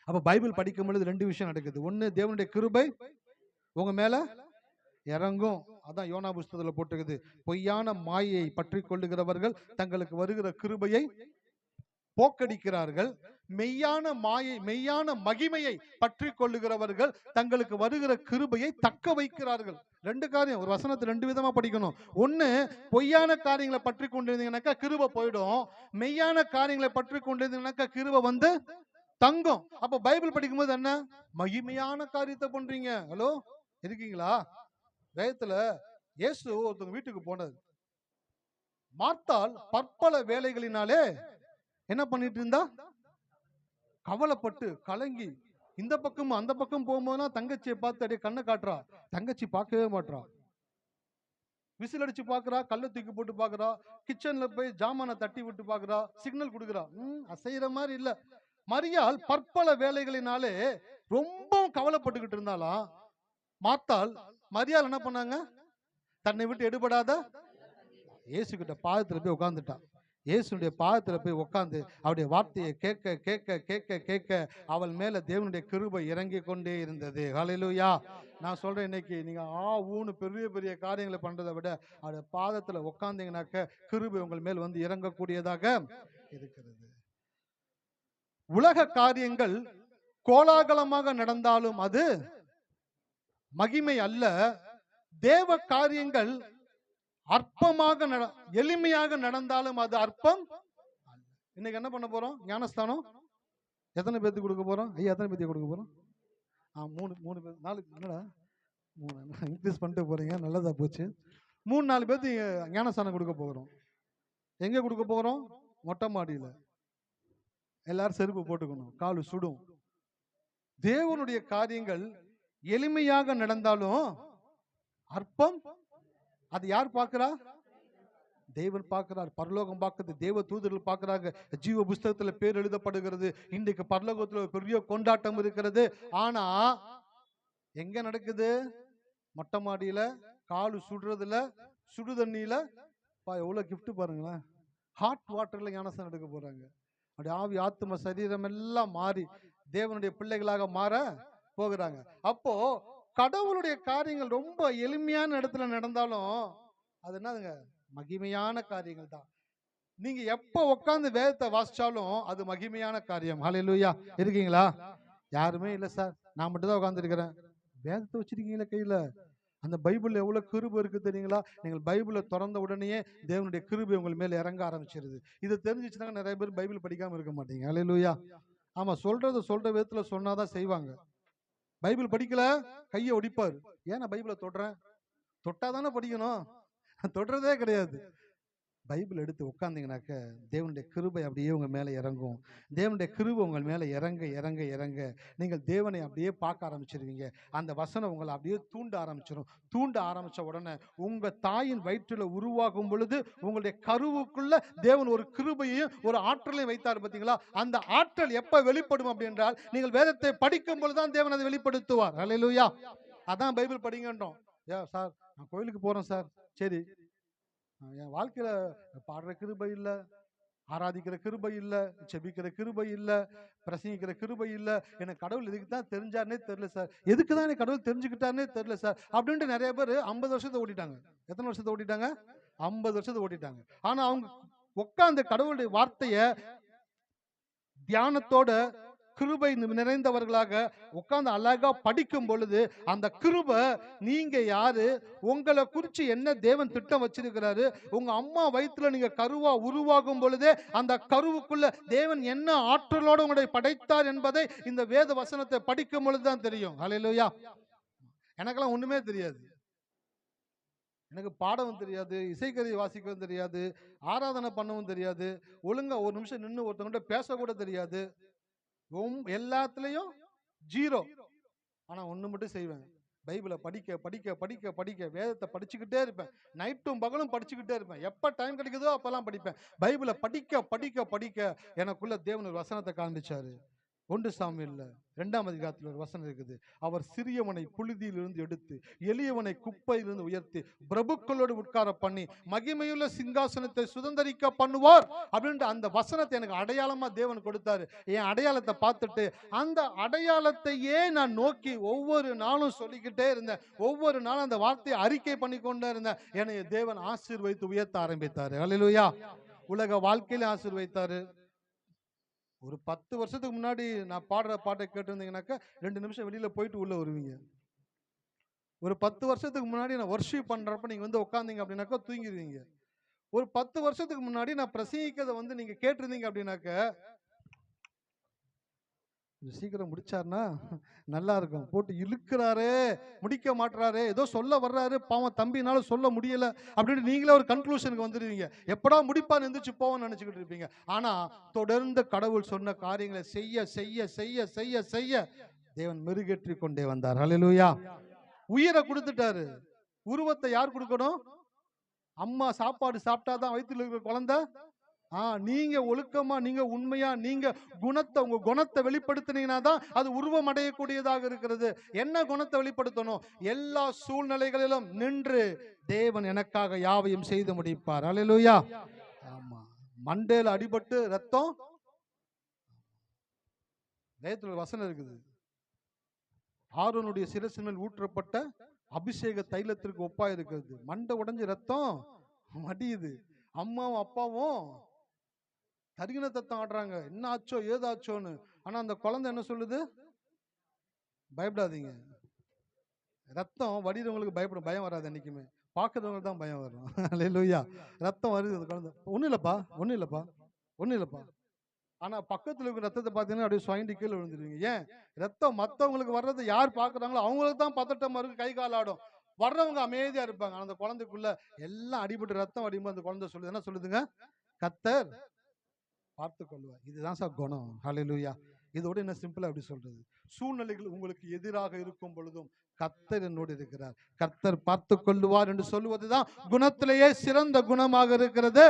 அப்ப பைபிள் படிக்கும் பொழுது 2 விஷயம் நடக்குது. ஒண்ணு, தேவனுடைய கிருபை உங்க மேல இறங்கும். அதான் யோனா புஸ்தகத்துல போட்டிருக்குது, பொய்யான மாயை பற்றி கொள்ளுகிறவர்கள் தங்களுக்கு வருகிற கிருபையை போக்கடிக்கிறார்கள், மெய்யான மாயை மெய்யான மகிமையை பற்றி கொள்ளுகிறவர்கள் தங்களுக்கு வருகிற கிருபையை தக்க வைக்கிறார்கள். 2 காரியம் ஒரு வசனத்தை 2 விதமா படிக்கணும். ஒண்ணு, பொய்யான காரியங்களை பற்றி கொண்டிருந்தீங்கன்னாக்கா கிருபை போயிடும். மெய்யான காரியங்களை பற்றி கொண்டிருந்தீங்கன்னாக்கா கிருபை வந்து தங்கும். அப்ப பைபிள் படிக்கும் போது என்ன? மகிமையான காரியத்தை பண்றீங்க. ஹலோ, இருக்கீங்களா? வேதத்துல இயேசு ஒருத்தவங்க வீட்டுக்கு போனது. மார்த்தாள் பற்பல வேலைகளினாலே என்ன பண்ணிட்டு இருந்தா? கவலைப்பட்டு கலங்கி இந்த பக்கம் அந்த பக்கம் போகும்போதுலாம் தங்கச்சியை பார்த்து அப்படியே கண்ணை காட்டுறா. தங்கச்சி பார்க்கவே மாட்றா. விசில் அடிச்சு பாக்குறா, கல்ல தூக்கி போட்டு பாக்குறா, கிச்சன்ல போய் ஜாமான தட்டி விட்டு பாக்குறா, சிக்னல் கொடுக்குறா. அசைகிற மாதிரி இல்ல. மரியாள் பற்பல வேலைகளினாலே ரொம்ப கவலைப்பட்டுக்கிட்டு இருந்தாலாம். மார்த்தாள் மரியாள் என்ன பண்ணாங்க? தன்னை விட்டு எடுபடாத இயேசு கிட்ட பாதத்துல போய் உட்கார்ந்துட்டான். இயேசுடைய பாதத்துல போய் உட்கார்ந்து அவருடைய வார்த்தையை கேட்க கேட்க கேட்க கேட்க அவள் மேல தேவனுடைய கிருபை இறங்கி கொண்டே இருந்தது. ஹல்லேலூயா. நான் சொல்றேன், இன்னைக்கு நீங்க ஊன்னு பெரிய பெரிய காரியங்களை பண்றதை விட அவருடைய பாதத்துல உட்கார்ந்தீங்கன்னாக்க கிருபை உங்கள் மேல் வந்து இறங்கக்கூடியதாக இருக்கிறது. உலக காரியங்கள் கோலாகலமாக நடந்தாலும் அது மகிமை அல்ல. தேவ காரியங்கள் அற்பமாக எளிமையாக நடந்தாலும் அது அற்பம். இன்னைக்கு என்ன பண்ண போறோம்? ஞானஸ்தானம் எத்தனை பேருக்கு கொடுக்க போறோம்? ஐயா, எத்தனை பேருக்கு கொடுக்க போறோம்? 3 பேர் 4 என்னடா 3 இன்க்ரீஸ் பண்ணிட்டு போறீங்க, நல்லதா போச்சு. 3-4 பேருக்கு ஞானஸ்தானம் கொடுக்க போகிறோம். எங்க கொடுக்க போகிறோம்? மொட்டை மாடியில. எல்லாரும் செருப்பு போட்டுக்கணும், காலு சுடும். தேவனுடைய காரியங்கள் எளிமையாக நடந்தாலும் அற்பம். அது யார் பார்க்கிறா? தேவன் பார்க்கிறார். பரலோகம் பார்க்குது, தேவ தூதர்கள் பார்க்கிறாங்க. ஜீவ புஸ்தகத்துல பேர் எழுதப்படுகிறது. இன்றைக்கு பரலோகத்துல பெரிய கொண்டாட்டம் இருக்கிறது. ஆனா எங்க நடக்குது? மொட்டை மாடியில, காலு சுடுறதுல, சுடு தண்ணியில. எவ்வளவு கிஃப்ட் பாருங்களேன். ஹாட் வாட்டர்ல ஞானஸ்தானம் எடுக்க போறாங்க. அப்படி ஆவி ஆத்ம சரீரம் எல்லாம் மாறி தேவனுடைய பிள்ளைகளாக மாற போகிறாங்க. அப்போ கடவுளுடைய காரியங்கள் ரொம்ப எளிமையான இடத்துல நடந்தாலும் அது என்னதுங்க? மகிமையான காரியங்கள் தான். நீங்க எப்ப உட்கார்ந்து வேதத்தை வாசிச்சாலும் அது மகிமையான காரியம். ஹல்லேலூயா. இருக்கீங்களா? யாருமே இல்ல சார், நான் மட்டும் தான் உட்கார்ந்து இருக்கிறேன். வேதத்தை வச்சிருக்கீங்களா கையில? அந்த பைபிள்ல எவ்வளவு கிருபை இருக்கு தெரியுங்களா? நீங்கள் பைபிளை திறந்த உடனே தேவனுடைய கிருபை உங்கள் மேல இறங்க ஆரம்பிச்சிருது. இது தெரிஞ்சிச்சுன்னா நிறைய பேர் பைபிள் படிக்காம இருக்க மாட்டீங்க. ஹல்லேலூயா. ஆமா, சொல்ற விதத்துல சொன்னாதான் செய்வாங்க. பைபிள் படிக்கல, கையை ஒடிப்பாரு. ஏன் நான் பைபிளை தொடுறேன்? தொட்டாதானே படிக்கணும், தொடுறதே கிடையாது. பைபிள் எடுத்து உட்கார்ந்தீங்கன்னாக்க தேவனுடைய கிருபை அப்படியே உங்க மேல இறங்கும். தேவனுடைய கிருபை உங்கள் மேல இறங்க இறங்க இறங்க நீங்கள் தேவனை அப்படியே பார்க்க ஆரம்பிச்சிருவீங்க. அந்த வசனம் உங்களை அப்படியே தூண்ட ஆரம்பிச்சிடும். தூண்ட ஆரம்பிச்ச உடனே உங்க தாயின் வயிற்றுல உருவாகும் பொழுது உங்களுடைய கருவுக்குள்ள தேவன் ஒரு கிருபையையும் ஒரு ஆற்றலையும் வைத்தார். பார்த்தீங்களா? அந்த ஆற்றல் எப்ப வெளிப்படும் அப்படின்றால் நீங்கள் வேதத்தை படிக்கும் பொழுதுதான் தேவன் அதை வெளிப்படுத்துவார். ஹல்லேலூயா. அதான் பைபிள் படிங்கன்றோம். சார், நான் கோயிலுக்கு போறேன் சார். சரி, என் வாழ்க்கையில பாடுற கிருபை இல்ல, ஆராதிக்கிற கிருபை இல்ல, செபிக்கிற கிருபை இல்ல, பிரசங்கிக்கிற கிருபை இல்ல, எனக்கு கடவுள் எதுக்கு தான் தெரிஞ்சாருன்னே தெரியல சார், எதுக்கு தான் எனக்கு கடவுள் தெரிஞ்சுக்கிட்டாருன்னே தெரியல சார் அப்படின்ட்டு நிறைய பேர் 50 வருஷத்தை ஓட்டிட்டாங்க. எத்தனை வருஷத்தை ஓட்டிட்டாங்க? 50 வருஷத்தை ஓட்டிட்டாங்க. ஆனா அவங்க உட்கார்ந்து கடவுளுடைய வார்த்தைய தியானத்தோட கிருபை நிறைந்தவர்களாக உட்கார்ந்து அழகா படிக்கும் பொழுது அந்த கிருபை, நீங்க யாரு, உங்களை குறிச்சு என்ன தேவன் திட்டம் வச்சிருக்கிறாரு, உங்க அம்மா வயிற்றுல நீங்க கருவா உருவாகும் பொழுதே அந்த கருவுக்குள்ள தேவன் என்ன ஆற்றலோடு உங்களை படைத்தார் என்பதை இந்த வேத வசனத்தை படிக்கும் பொழுதுதான் தெரியும். ஹல்லேலூயா. எனக்கெல்லாம் ஒண்ணுமே தெரியாது. எனக்கு பாடவும் தெரியாது, இசைக்கருவி வாசிக்கவும் தெரியாது, ஆராதனை பண்ணவும் தெரியாது, ஒழுங்கா ஒரு நிமிஷம் நின்று ஒருத்தவங்கிட்ட பேசக்கூட தெரியாது. எல்லாத்துலயும் ஜீரோ. ஆனா ஒண்ணு மட்டும் செய்வேன், பைபிளை படிக்க படிக்க படிக்க படிக்க வேதத்தை படிச்சுக்கிட்டே இருப்பேன். நைட்டும் பகலும் படிச்சுக்கிட்டே இருப்பேன். எப்ப டைம் கிடைக்குதோ அப்பெல்லாம் படிப்பேன். பைபிளை படிக்க படிக்க படிக்க எனக்குள்ள தேவன் ஒரு வசனத்தை காண்பிச்சாரு. 1 சாமுவேல்ல 2ஆம் அதிகாரத்தில் ஒரு வசனம் இருக்குது. அவர் சிறியவனை புழுதியிலிருந்து எடுத்து எளியவனை குப்பையிலிருந்து உயர்த்தி பிரபுக்களோடு உட்கார பண்ணி மகிமையுள்ள சிங்காசனத்தை சுதந்தரிக்க பண்ணுவார் அப்படின்ற அந்த வசனத்தை எனக்கு அடையாளமா தேவன் கொடுத்தாரு. என் அடையாளத்தை பார்த்துட்டு அந்த அடையாளத்தையே நான் நோக்கி ஒவ்வொரு நாளும் சொல்லிக்கிட்டே இருந்தேன். ஒவ்வொரு நாளும் அந்த வார்த்தையை அறிக்கை பண்ணி கொண்டே இருந்தேன். என்னை தேவன் ஆசீர்வதித்து உயர்த்த ஆரம்பித்தாரு. அல்லேலூயா. உலக வாழ்க்கையில ஆசீர்வதித்தாரு. ஒரு 10 வருஷத்துக்கு முன்னாடி நான் பாடுற பாட்டை கேட்டிருந்தீங்கன்னாக்கா 2 நிமிஷம் வெளியில போயிட்டு உள்ள வருவீங்க. ஒரு 10 வருஷத்துக்கு முன்னாடி நான் வர்ஷிப் பண்றப்ப நீங்க வந்து உட்கார்ந்தீங்க அப்படின்னாக்கா தூங்கிடுவீங்க. ஒரு 10 வருஷத்துக்கு முன்னாடி நான் பிரசங்கிக்கிறத வந்து நீங்க கேட்டிருந்தீங்க அப்படின்னாக்க சீக்கிரம் முடிச்சாருன்னா நல்லா இருக்கும். போட்டு இழுக்கிறாரே, முடிக்க மாட்டாரே, ஏதோ சொல்ல வர்றாரு, பாவம் தம்பினால சொல்ல முடியல அப்படின்னு நீங்களே ஒரு கன்க்ளூஷனுக்கு வந்துடுவீங்க. எப்படா முடிப்பான்னு எந்திரிச்சு போவோம்னு நினைச்சுக்கிட்டு இருப்பீங்க. ஆனா தொடர்ந்து கடவுள் சொன்ன காரியங்களை செய்ய செய்ய செய்ய செய்ய செய்ய தேவன் மெருகேற்றி கொண்டே வந்தார். ஹல்லேலூயா. உயிரை கொடுத்துட்டாரு. உருவத்தை யார் கொடுக்கணும்? அம்மா சாப்பாடு சாப்பிட்டாதான் வயிற்றுல இருக்கிற குழந்தை. நீங்க ஒழுக்கமா, நீங்க உண்மையா, நீங்க குணத்தை, உங்க குணத்தை வெளிப்படுத்தினீங்கன்னா தான் அது உருவம் அடையக்கூடியதாக இருக்கிறது. என்ன குணத்தை வெளிப்படுத்தணும்? எல்லா சூழ்நிலைகளிலும் நின்று தேவன் எனக்காக யாவையும் செய்து முடிப்பார். அல்லேலூயா. ஆமா. மண்டையில அடிபட்டு ரத்தம், வேதத்துல வசனம் இருக்குது, ஆரோனுடைய சிரசின் மேல் ஊற்றப்பட்ட அபிஷேக தைலத்திற்கு ஒப்பா இருக்கிறது. மண்டை உடைஞ்சு ரத்தம் மடியுது. அம்மாவும் அப்பாவும் தரிகின தத்தம் ஆடுறாங்க, என்ன ஆச்சோ ஏதாச்சோன்னு. ஆனா அந்த குழந்தை என்ன சொல்லுது? பயப்படாதீங்க. ரத்தம் வடிகிறவங்களுக்கு பயம் வராது. என்னைக்குமே பார்க்கறவங்களுக்கு தான் பயம் வரும். அல்லேலூயா. ரத்தம் வருது. அந்த குழந்தை ஒன்றும் இல்லப்பா, ஒன்றும் இல்லப்பா, ஒன்றும் இல்லப்பா. ஆனா பக்கத்துல இருக்கிற ரத்தத்தை பார்த்தீங்கன்னா அப்படியே சுயண்டி கீழே விழுந்துருவீங்க. ஏன்? ரத்தம் மற்றவங்களுக்கு வர்றது யார் பார்க்குறாங்களோ அவங்களுக்கு தான் பதட்டமா இருக்கு, கை கால் ஆடும். வர்றவங்க அமைதியா இருப்பாங்க. அந்த குழந்தைக்குள்ள எல்லாம் அடிபட்டு ரத்தம் அடிபட்டு அந்த குழந்தை சொல்லுது, என்ன சொல்லுதுங்க? கர்த்தர் பார்த்து கொள்வார். இதுதான் சார் குணம். ஹல்லேலூயா. இதோட என்ன சிம்பிளா அப்படி சொல்றது? சூழ்நிலைகள் உங்களுக்கு எதிராக இருக்கும் பொழுதும் கர்த்தர் என்னோடு இருக்கிறார், கர்த்தர் பார்த்து கொள்ளுவார் என்று சொல்லுவதுதான் குணத்திலேயே சிறந்த குணமாக இருக்கிறது.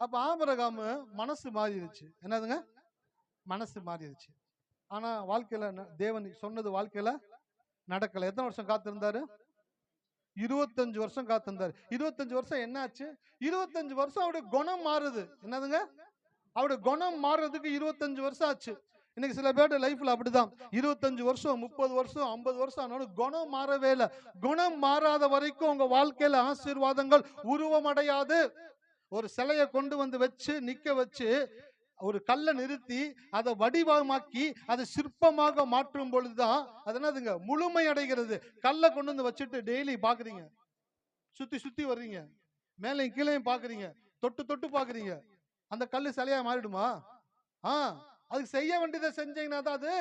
அப்ப ஆபிரகாம் மனசு மாறிடுச்சு. என்னதுங்க? மனசு மாறிடுச்சு. ஆனா வாழ்க்கையில தேவன் சொன்னது வாழ்க்கையில நடக்கல. எத்தனை வருஷம் காத்திருந்தாரு? 25 வருஷம் காத்திருந்தாரு. 25 வருஷம் என்னாச்சு? 25 வருஷம் அவருடைய குணம் மாறுது. என்னதுங்க? அவருடைய குணம் மாறுறதுக்கு 25 வருஷம் ஆச்சு. இன்னைக்கு சில பேருடைய லைஃப்ல அப்படிதான். 25 வருஷம் 30 வருஷம் 50 வருஷம் ஆனாலும் குணம் மாறவே இல்லை. குணம் மாறாத வரைக்கும் உங்க வாழ்க்கையில ஆசீர்வாதங்கள் உருவமடையாது. ஒரு சிலையை கொண்டு வந்து வச்சு நிக்க வச்சு ஒரு கல்லை நிறுத்தி அதை வடிவமாக்கி அதை சிற்பமாக மாற்றும் பொழுதுதான் அது என்னதுங்க? முழுமை அடைகிறது. கல்லை கொண்டு வந்து வச்சுட்டு டெய்லி பாக்குறீங்க, சுத்தி சுத்தி வர்றீங்க, மேலையும் கீழையும் பாக்குறீங்க, தொட்டு தொட்டு பாக்குறீங்க, அந்த கல்லு சிலையா மாறிடுமா? அதுக்கு செய்ய வேண்டியதை செஞ்சீங்கன்னா தான் அது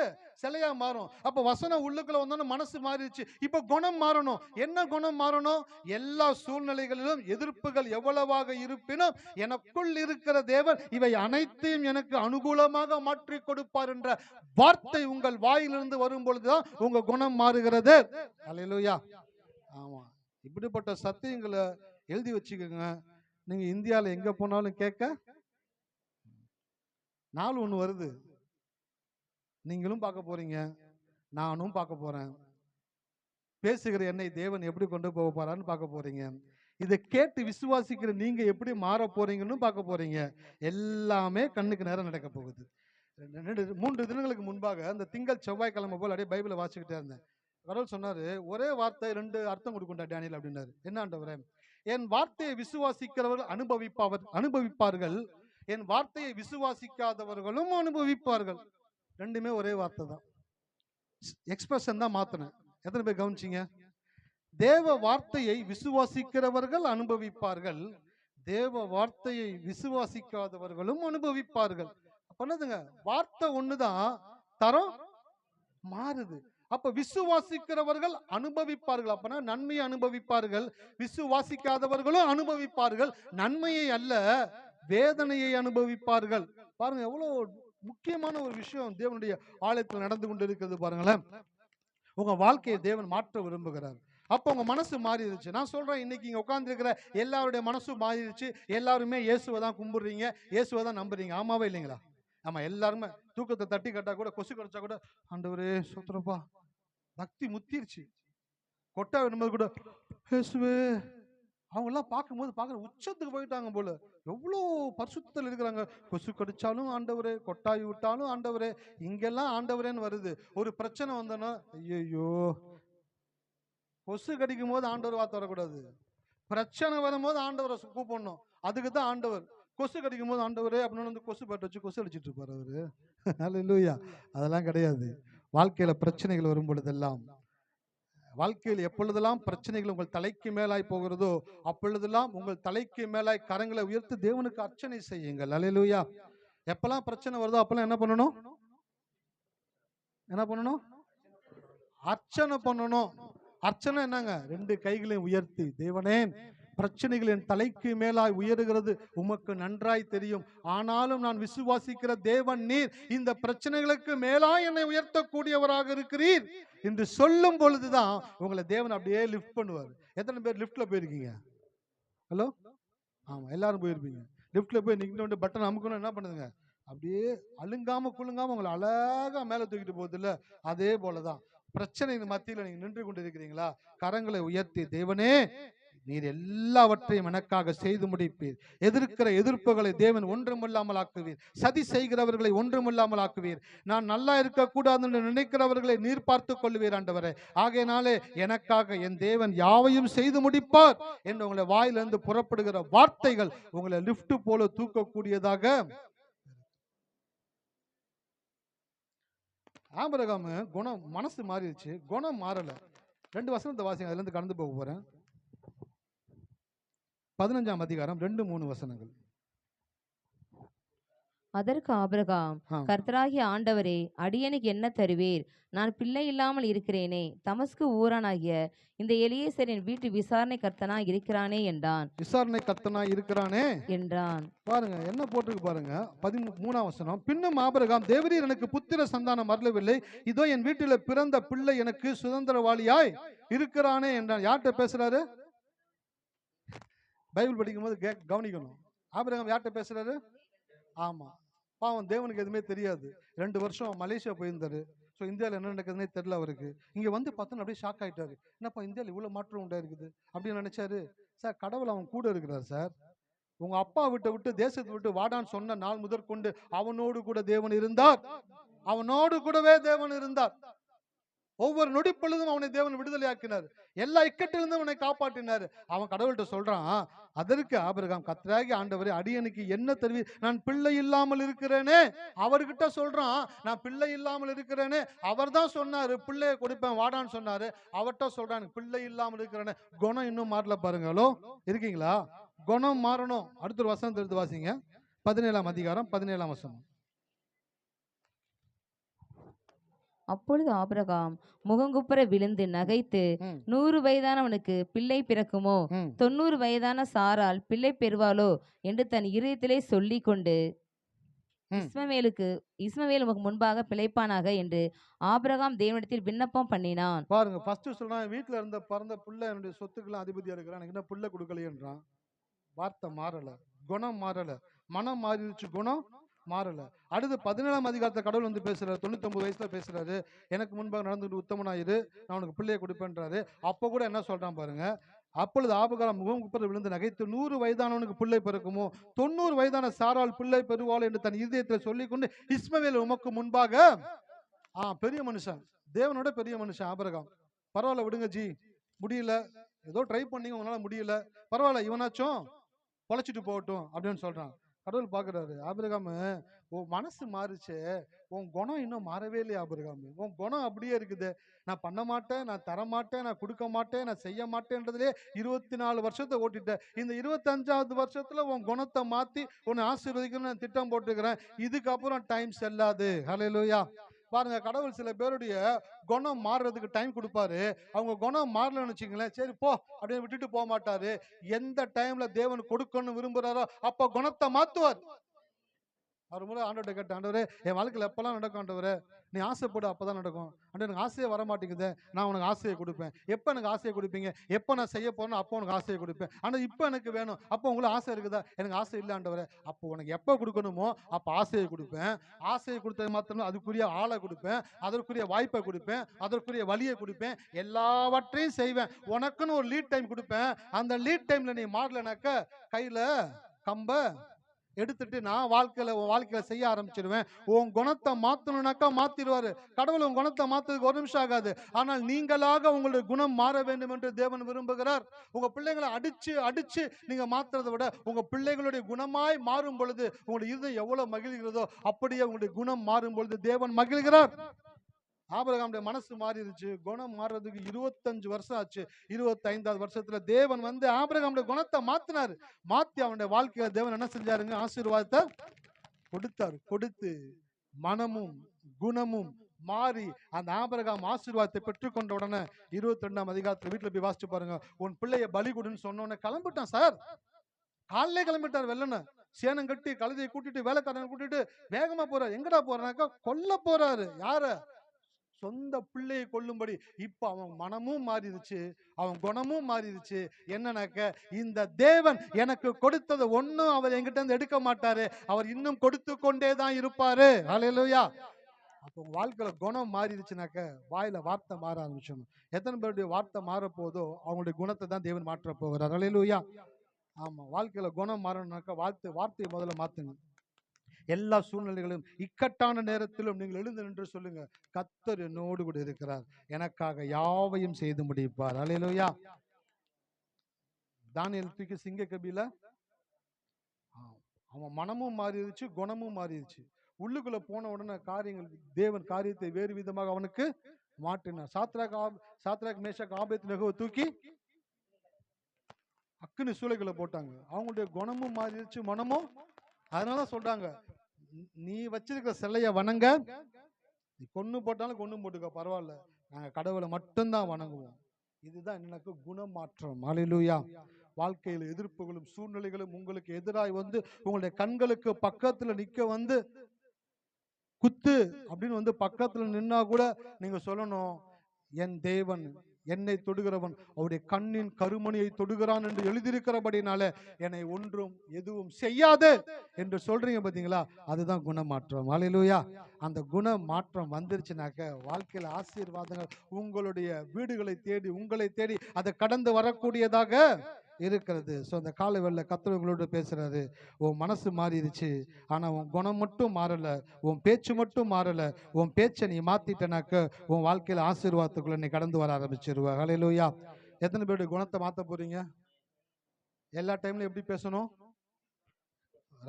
சிலையா மாறும். அப்ப வசனம் உள்ளுக்குள்ள வந்தோன்னு மனசு மாறிடுச்சு. இப்ப குணம் மாறணும். என்ன குணம் மாறணும்? எல்லா சூழ்நிலைகளிலும் எதிர்ப்புகள் எவ்வளவாக இருப்பினும் எனக்குள் இருக்கிற தேவன் இவை அனைத்தையும் எனக்கு அனுகூலமாக மாற்றி கொடுப்பார் என்ற வார்த்தை உங்கள் வாயிலிருந்து வரும் பொழுதுதான் உங்க குணம் மாறுகிறது. அல்லேலூயா. ஆமா. இப்படிப்பட்ட சத்தியங்களை எழுதி வச்சுக்கோங்க. நீங்க இந்தியாவில் எங்க போனாலும் கேட்க நாள் ஒண்ணு வருது. நீங்களும் பார்க்க போறீங்க, நானும் பார்க்க போறேன். பேசுகிற என்னை தேவன் எப்படி கொண்டு போக போறான்னு பார்க்க போறீங்க. இதை கேட்டு விசுவாசிக்கிற நீங்க எப்படி மாற போறீங்கன்னு பார்க்க போறீங்க. எல்லாமே கண்ணுக்கு நேரம் நடக்க போகுது. 3 தினங்களுக்கு முன்பாக அந்த திங்கள் செவ்வாய்க்கிழமை போல் அப்படியே பைபிளை வாசிக்கிட்டே இருந்தேன். கடவுள் சொன்னாரு, ஒரே வார்த்தை 2 அர்த்தம் கொடுக்கும்டா டேனியல் அப்படின்னாரு. என்ன ஆண்டவரே? என் வார்த்தையை விசுவாசிக்கிறவர்கள் அனுபவிப்பார்கள், என் வார்த்தையை விசுவாசிக்காதவர்களும் அனுபவிப்பார்கள். ரெண்டுமே ஒரே வார்த்தை தான், எக்ஸ்பிரஷன் தான் மாத்தினேன். எத்தனை பேர் கவனிச்சீங்க? தேவ வார்த்தையை விசுவாசிக்கிறவர்கள் அனுபவிப்பார்கள், தேவ வார்த்தையை விசுவாசிக்காதவர்களும் அனுபவிப்பார்கள். அப்ப என்னதுங்க, வார்த்தை ஒண்ணுதான், தரம் மாறுது. அப்ப விசுவாசிக்கிறவர்கள் அனுபவிப்பார்கள், அப்பனா நன்மையை அனுபவிப்பார்கள். விசுவாசிக்காதவர்களும் அனுபவிப்பார்கள், நன்மையை அல்ல வேதனையை அனுபவிப்பார்கள். பாருங்க எவ்வளவு முக்கியமான ஒரு விஷயம் தேவனுடைய ஆலயத்தில் நடந்து கொண்டு இருக்கிறது பாருங்களேன். உங்க வாழ்க்கையை தேவன் மாற்ற விரும்புகிறார். அப்போ உங்க மனசு மாறிடுச்சு. நான் சொல்றேன், இன்னைக்கு இங்க உட்கார்ந்து இருக்கிற எல்லாருடைய மனசும் மாறிடுச்சு. எல்லாருமே இயேசுவை தான் கும்பிடுறீங்க, இயேசுவை தான் நம்புறீங்க. ஆமாவே இல்லைங்களா? ஆமா, எல்லாருமே தூக்கத்தை தட்டி கட்டா கூட, கொசு கடிச்சா கூட, ஆண்டவரே சுத்தரப்பா, பக்தி முத்திருச்சு. கொட்டா விடும்போது கூட இயேசுவே, அவங்க எல்லாம் பார்க்குற உச்சத்துக்கு போயிட்டாங்க போல. எவ்வளோ பரிசுத்தத்தில் இருக்கிறாங்க. கொசு கடிச்சாலும் ஆண்டவரே, கொட்டாய் விட்டாலும் ஆண்டவரே, இங்கெல்லாம் ஆண்டவரேன்னு வருது. ஒரு பிரச்சனை வந்தோன்னா ஐயோ, கொசு கடிக்கும் போது ஆண்டவர் வார்த்தை வரக்கூடாது, பிரச்சனை வரும்போது ஆண்டவரை கூப்பிடணும். அதுக்கு தான் ஆண்டவர். கொசு கடிக்கும் போது ஆண்டவரே அப்படின்னு வந்து கொசு பட்டு வச்சு கொசு அடிச்சிட்டு இருப்பார் அவரு. அல்லேலூயா. அதெல்லாம் கிடையாது. வாழ்க்கையில பிரச்சனைகள் வரும் பொழுதெல்லாம், வாழ்க்கையில் எப்பொழுதெல்லாம் பிரச்சனைகள் உங்கள் தலைக்கு மேலாய் போகிறதோ அப்பொழுதெல்லாம் உங்கள் தலைக்கு மேலாய் கரங்களை உயர்த்தி தேவனுக்கு அர்ச்சனை செய்யுங்கள். அல்லேலூயா. எப்பெல்லாம் பிரச்சனை வருதோ அப்பெல்லாம் என்ன பண்ணணும்? அர்ச்சனை பண்ணணும். அர்ச்சனை என்னங்க? ரெண்டு கைகளையும் உயர்த்தி, தேவனே, பிரச்சனைகள் என் தலைக்கு மேலாய் உயருகிறது, உமக்கு நன்றாய் தெரியும். ஆனாலும் நான் விசுவாசிக்கிற தேவன் நீர், இந்த பிரச்சனைகளுக்கு மேலாய் என்னை உயர்த்தக்கூடியவராக இருக்கிறீர் என்று சொல்லும் பொழுதுதான் உங்களை தேவன் அப்படியே லிஃப்ட் பண்ணுவார். எத்தனை பேர் லிஃப்ட்ல போயிருக்கீங்க? ஹலோ, ஆமா, எல்லாரும் போயிருப்பீங்க. லிஃப்ட்ல போய் நின்று பட்டன் அமுக்கணும், என்ன பண்ணுதுங்க? அப்படியே அழுங்காம குலுங்காம உங்களை அழகா மேல தூக்கிட்டு போகுது இல்ல? அதே போலதான் பிரச்சனையின் மத்தியில் நீங்க நின்று கொண்டிருக்கிறீங்களா? கரங்களை உயர்த்தி, தேவனே, நீர் எல்லாவற்றையும் எனக்காக செய்து முடிப்பீர். எதிர்க்கிற எதிர்ப்புகளை தேவன் ஒன்றுமில்லாமல் ஆக்குவீர். சதி செய்கிறவர்களை ஒன்றுமில்லாமல் ஆக்குவீர். நான் நல்லா இருக்கக்கூடாது என்று நினைக்கிறவர்களை நீர் பார்த்துக் கொள்வீர் ஆண்டவரே. ஆகையினாலே எனக்காக என் தேவன் யாவையும் செய்து முடிப்பார் என்று உங்களை வாயிலிருந்து புறப்படுகிற வார்த்தைகள் உங்களை லிப்ட் போல தூக்கக்கூடியதாக. ஆபிரகாம் குணம், மனசு மாறிடுச்சு, குணம் மாறல. 2 வசனத்தை வாசிங்க, அதுல இருந்து கடந்து போக போறேன். 15ஆம் அதிகாரம் 2-3 வசனங்கள். அதற்கு ஆபிரகாம், கர்த்தராகிய ஆண்டவரே, அடியனுக்கு என்ன தருவீர்? நான் பிள்ளை இல்லாமல் இருக்கிறேனே. தமஸ்கு ஊரானாகிய இந்த எலியேசரின் வீட்டு விசாரணை கர்த்தனாய் இருக்கிறானே என்றான். விசாரணை கர்த்தனாய் இருக்கிறானே என்றான். பாருங்க என்ன போட்டிருக்கு பாருங்க, 13ஆம் வசனம். பின்னும் ஆபிரகாம், தேவரீர் எனக்கு புத்திர சந்தானம் அருளவில்லை, இதோ என் வீட்டில் பிறந்த பிள்ளை எனக்கு சுதந்திரவாளியாய் இருக்கிறானே என்றான். யார்கிட்ட பேசுறாரு? பைபிள் படிக்கும் போது கவனிக்கணும். ஆபிரகாம் யார்கிட்ட பேசுறாரு? ஆமா, பாவம், தேவனுக்கு எதுவுமே தெரியாது. 2 வருஷம் மலேசியா போயிருந்தாரு. ஸோ இந்தியாவில் என்ன நடக்குதுன்னே தெரியல அவருக்கு. இங்கே வந்து பார்த்தோன்னு அப்படியே ஷாக் ஆகிட்டாரு. என்னப்பா இந்தியாவில் இவ்வளோ மாற்றம் உண்டாயிருக்குது அப்படின்னு நினைச்சாரு. சார், கடவுள் அவன் கூட இருக்கிறார் சார். உங்க அப்பா விட்டு தேசத்தை விட்டு வாடான்னு சொன்ன நாள் முதற்கொண்டு அவனோடு கூட தேவன் இருந்தார். அவனோடு கூடவே தேவன் இருந்தார். ஒவ்வொரு நொடி பொழுதும் அவனை தேவன் விடுதலையாக்கினார். எல்லா இக்கட்டிலிருந்தும் அவனை காப்பாற்றினார். அவன் கடவுள்கிட்ட சொல்றான். அதற்கு ஆபிரகாம், கர்த்தராகிய ஆண்டவரே, அடியனுக்கு என்ன தருவீர்? நான் பிள்ளை இல்லாமல் இருக்கிறேனே. அவர்கிட்ட சொல்றான், நான் பிள்ளை இல்லாமல் இருக்கிறேனே. அவர் தான் சொன்னாரு பிள்ளையை கொடுப்பேன் வாடான்னு சொன்னாரு. அவர்கிட்ட சொல்றான், பிள்ளை இல்லாமல் இருக்கிறேனே. குணம் இன்னும் மாறல பாருங்களோ. இருக்கீங்களா? குணம் மாறணும். அடுத்த ஒரு வசனம் எடுத்து வாசிங்க, 17ஆம் அதிகாரம் 17ஆம் வசனம். அப்பொழுது ஆபிரகாம் முகங்குப்புற விழுந்து நகைத்து, 100 வயதானவனுக்கு பிள்ளை பிறக்குமோ, 90 வயதான சாரால் பிள்ளை பெறுவாளோ என்று தன் இருதயத்திலே சொல்லிக் கொண்டு, இஸ்மவேல் உமக்கு முன்பாக பிழைப்பானாக என்று ஆபிரகாம் தேவனிடத்தில் விண்ணப்பம் பண்ணினான். பாருங்க, ஃபர்ஸ்ட் சொல்றான், வீட்டுல இருந்த பிறந்த பிள்ளை என்னுடைய சொத்துக்கெல்லாம் அதிபதியா இருக்கிறான், எனக்கு என்ன பிள்ளை கொடுக்கலையன்றான். வார்த்தை மாறல, குணம் மாறல, மனம் மாறிடுச்சு, குணம் மாறல. அடுத்து 17ஆம் அதிகாரத்தை கடவுள் வந்து பேசுறாரு. 99 வயசுல பேசுறாரு. எனக்கு முன்பாக நடந்துட்டு உத்தமனாயிரு, நான் உனக்கு பிள்ளையை கொடுப்பேன்றாரு. அப்ப கூட என்ன சொல்றான் பாருங்க. அப்பொழுது ஆபிரகாம் முகம் குப்புற விழுந்து நகைத்து, 100 வயதானவனுக்கு பிள்ளை பிறக்குமோ, 90 வயதான சாரால் பிள்ளை பெறுவாள் என்று தன் இதயத்தில் சொல்லிக்கொண்டு, இஸ்மவேல் உமக்கு முன்பாக. பெரிய மனுஷன், தேவனோட பெரிய மனுஷன் ஆபிரகாம். பரவாயில்ல விடுங்க ஜி, முடியல, ஏதோ ட்ரை பண்ணீங்க, உங்களால முடியல, பரவாயில்ல, இவனாச்சும் பொழைச்சிட்டு போகட்டும் அப்படின்னு சொல்றான். கடவுள் பாக்குறாரு, ஆபிரகாமு உன் மனசு மாறுச்சே, உன் குணம் இன்னும் மாறவே இல்லையா ஆபிரகாமு? உன் குணம் அப்படியே இருக்குது. நான் பண்ண மாட்டேன், நான் தர மாட்டேன், நான் கொடுக்க மாட்டேன், நான் செய்ய மாட்டேன்றதுலே 24 வருஷத்தை ஓட்டிட்டேன். இந்த 25வது வருஷத்துல உன் குணத்தை மாத்தி உன்னை ஆசீர்வதிக்கணும்னு நான் திட்டம் போட்டுக்கிறேன். இதுக்கப்புறம் டைம் செல்லாது. ஹல்லேலூயா. பாருங்க, கடவுள் சில பேருடைய குணம் மாறுறதுக்கு டைம் கொடுப்பாரு. அவங்க குணம் மாறலன்னு வச்சுங்களேன், சரி போ அப்படின்னு விட்டுட்டு போக மாட்டாரு. எந்த டைம்ல தேவன் கொடுக்கணும்னு விரும்புறாரோ அப்ப குணத்தை மாத்துவார். அவர் முறை ஆண்டவர்கிட்ட கேட்ட, ஆண்டவரே என் வாழ்க்கையில் எப்பெல்லாம் நடக்கும் ஆண்டவரே, நீ ஆசைப்படு அப்பதான் நடக்கும். ஆண்டவர் எனக்கு ஆசையே வர மாட்டேங்குது, நான் உனக்கு ஆசையை கொடுப்பேன். எப்போ எனக்கு ஆசையை கொடுப்பீங்க? எப்போ நான் செய்ய போறேனோ அப்போ உனக்கு ஆசையை கொடுப்பேன். ஆனால் இப்போ எனக்கு வேணும். அப்போ உங்களுக்கு ஆசை இருக்குதா? எனக்கு ஆசை இல்லை ஆண்டவரே. அப்போ உனக்கு எப்போ கொடுக்கணுமோ அப்போ ஆசையை கொடுப்பேன். ஆசையை கொடுத்தது மாத்திரம் அதற்குரிய ஆளை கொடுப்பேன், அதற்குரிய வாய்ப்பை கொடுப்பேன், அதற்குரிய வழியை கொடுப்பேன், எல்லாவற்றையும் செய்வேன். உனக்குன்னு ஒரு லீட் டைம் கொடுப்பேன். அந்த லீட் டைம்ல நீ மாறலனாக்க கையில கம்ப எடுத்துட்டு நான் வாழ்க்கையில செய்ய ஆரம்பிச்சிருவேன். உன் குணத்தை மாத்தணும்னாக்கா மாத்திடுவாரு கடவுள். உன் குணத்தை மாத்துறதுக்கு ஒரு நிமிஷம் ஆகாது. ஆனால் நீங்களாக உங்களுடைய குணம் மாற வேண்டும் என்று தேவன் விரும்புகிறார். உங்க பிள்ளைங்களை அடிச்சு அடிச்சு நீங்க மாத்துறதை விட உங்க பிள்ளைகளுடைய குணமாய் மாறும் பொழுது உங்களுடைய இதயம் எவ்வளவு மகிழ்கிறதோ அப்படியே உங்களுடைய குணம் மாறும் பொழுது தேவன் மகிழ்கிறார். ஆபிரகாமுடைய மனசு மாறிடுச்சு, குணம் மாறுறதுக்கு 25 வருஷம் ஆச்சு. 25வது வருஷத்துல தேவன் வந்து ஆபிரகாமுடைய குணத்தை மாத்தினாரு. மாத்தி அவனுடைய வாழ்க்கையில தேவன் என்ன செஞ்சாருங்க? ஆசீர்வாதத்தை கொடுத்தாரு. கொடுத்து மனமும் குணமும் மாறி அந்த ஆபிரகாம் ஆசீர்வாதத்தை பெற்றுக்கொண்ட உடனே 22ஆம் அதிகாரத்துல வீட்டுல போய் வாசிச்சு பாருங்க. உன் பிள்ளைய பலி கொடுன்னு சொன்ன உடனே கிளம்பிட்டான் சார். காலையிலே கிளம்பிட்டார் வெள்ளன. சேனம் கட்டி கழுதையை கூட்டிட்டு வேலைக்காரனை கூட்டிட்டு வேகமா போறாரு. எங்கடா போறானாக்கா கொல்ல போறாரு. யார? சொந்த பிள்ளையை கொல்லும்படி. இப்ப அவன் மனமும் மாறிடுச்சு, அவன் குணமும் மாறிடுச்சு. என்னன்னாக்க இந்த தேவன் எனக்கு கொடுத்தது ஒண்ணும் அவர் என்கிட்ட இருந்து எடுக்க மாட்டாரு, அவர் இன்னும் கொடுத்து கொண்டே தான் இருப்பாரு. ஹல்லேலூயா. அப்போ வாழ்க்கையில குணம் மாறிடுச்சுனாக்க வாயில வார்த்தை மாற ஆரம்பிச்சிடணும். எத்தனை பேருடைய வார்த்தை மாற போதோ அவங்களுடைய குணத்தை தான் தேவன் மாற்ற போகிறார். ஹல்லேலூயா. ஆமா, வாழ்க்கையில குணம் மாறணும்னாக்கா வார்த்தையை முதல்ல மாத்துங்க. எல்லா சூழ்நிலைகளும் இக்கட்டான நேரத்திலும் நீங்கள் எழுந்து நின்று சொல்லுங்க, கர்த்தர் என்னோடு கூட இருக்கிறார், எனக்காக யாவையும் செய்து முடிப்பார். ஹல்லேலூயா. தானியேல் தூக்கி சிங்க கபில அவன் மனமும் மாறிடுச்சு, குணமும் மாறிடுச்சு. உள்ளுக்குள்ள போன உடனே தேவன் காரியத்தை வேறு விதமாக அவனுக்கு மாற்றினார். சாத்ராக் மேஷாக் ஆபேத்நேகோவை தூக்கி அக்கினி சூளைக்குள்ள போட்டாங்க. அவங்களுடைய குணமும் மாறிடுச்சு, மனமும். அதனால சொல்றாங்க, நீ வச்சிருக்கிற சிலைய வணங்க, நீ கொன்னு போட்டாலும் கொன்னு போட்டுக்க பரவாயில்ல, நாங்க கடவுளை மட்டும்தான் வணங்குவோம். இதுதான் எனக்கு குணமாற்றம். ஹல்லேலூயா. வாழ்க்கையில் எதிர்ப்புகளும் சூழ்நிலைகளும் உங்களுக்கு எதிராய் வந்து உங்களுடைய கண்களுக்கு பக்கத்துல நிக்க வந்து குத்து அப்படின்னு வந்து பக்கத்துல நின்னா கூட நீங்க சொல்லணும், என் தேவன் என்னை தொடுகிறவன் அவருடைய கண்ணின் கருமணியை தொடுகிறான் என்று எழுதியிருக்கிறபடினால என்னை ஒன்றும் எதுவும் செய்யாது என்று சொல்றீங்க பாத்தீங்களா? அதுதான் குணமாற்றம். ஹல்லேலூயா. அந்த குண மாற்றம் வந்துருச்சுனாக்க வாழ்க்கையில ஆசீர்வாதங்கள் உங்களுடைய வீடுகளை தேடி உங்களை தேடி அதை கடந்து வரக்கூடியதாக இருக்கிறது. ஸோ அந்த காலை வேளையில கர்த்தர் உங்களோட பேசுறாரு. உன் மனசு மாறிடுச்சு, ஆனா உன் குணம் மட்டும் மாறல, உன் பேச்சு மட்டும் மாறல. உன் பேச்சை நீ மாத்திட்டனாக்க உன் வாழ்க்கையில ஆசீர்வாதத்துக்குள்ள நீ கடந்து வர ஆரம்பிச்சிருவ. ஹல்லேலூயா. எத்தனை பேருடைய குணத்தை மாத்த போறீங்க? எல்லா டைம்லயும் எப்படி பேசணும்?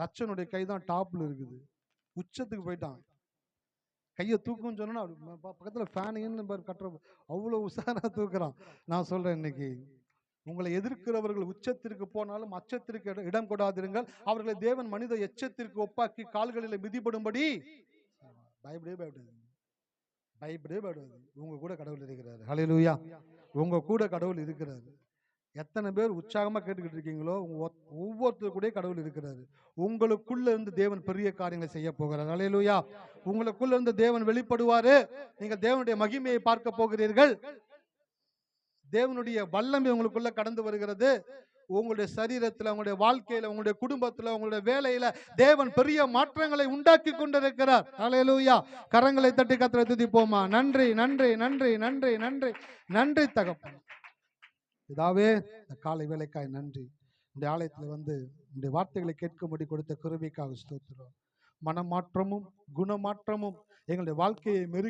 ரட்சனுடைய கை தான் டாப்ல இருக்குது, உச்சத்துக்கு போயிட்டான். கையை தூக்குன்னு சொன்னா பக்கத்துல ஃபேன் கட்டுற அவ்வளவு உஷாரா தூக்குறான். நான் சொல்றேன், இன்னைக்கு உங்களை எதிர்க்கிறவர்கள் உச்சத்திற்கு போனாலும் அச்சத்திற்கு இடம் கொடாதிருங்கள். அவர்களை தேவன் மனித எச்சத்திற்கு ஒப்பாக்கி கால்களில் மிதிபடும்படி. பயப்படவே பயப்படாது. உங்க கூட கடவுள் இருக்கிறாரு. ஹல்லேலூயா. உங்க கூட கடவுள் இருக்கிறாரு. எத்தனை பேர் உற்சாகமா கேட்டுக்கிட்டு இருக்கீங்களோ ஒவ்வொருத்தர் கூட கடவுள் இருக்கிறாரு. உங்களுக்குள்ள இருந்து தேவன் பெரிய காரியங்களை செய்ய போகிறார். ஹல்லேலூயா. உங்களுக்குள்ள இருந்து தேவன் வெளிப்படுவாரு. நீங்கள் தேவனுடைய மகிமையை பார்க்க போகிறீர்கள். தேவனுடைய வல்லமை உங்களுக்குள்ள கடந்து வருகிறது. உங்களுடைய சரீரத்துல, உங்களுடைய வாழ்க்கையில, உங்களுடைய குடும்பத்துல, உங்களுடைய வேலையில தேவன் பெரிய மாற்றங்களை உண்டாக்கி கொண்டிருக்கிறார். ஹல்லேலூயா. கரங்களை தட்டி கர்த்தரை துதிப்போமா? நன்றி நன்றி நன்றி நன்றி நன்றி நன்றி தகப்பன். இதாவே இந்த காலை வேலைக்காய் நன்றி. இந்த ஆலயத்துல வந்து இந்த வார்த்தைகளை கேட்கும்படி கொடுத்த கிருபைக்காக ஸ்தோத்திரம். மனமாற்றமும் குணமாற்றமும் எங்களுடைய வாழ்க்கையை மெருக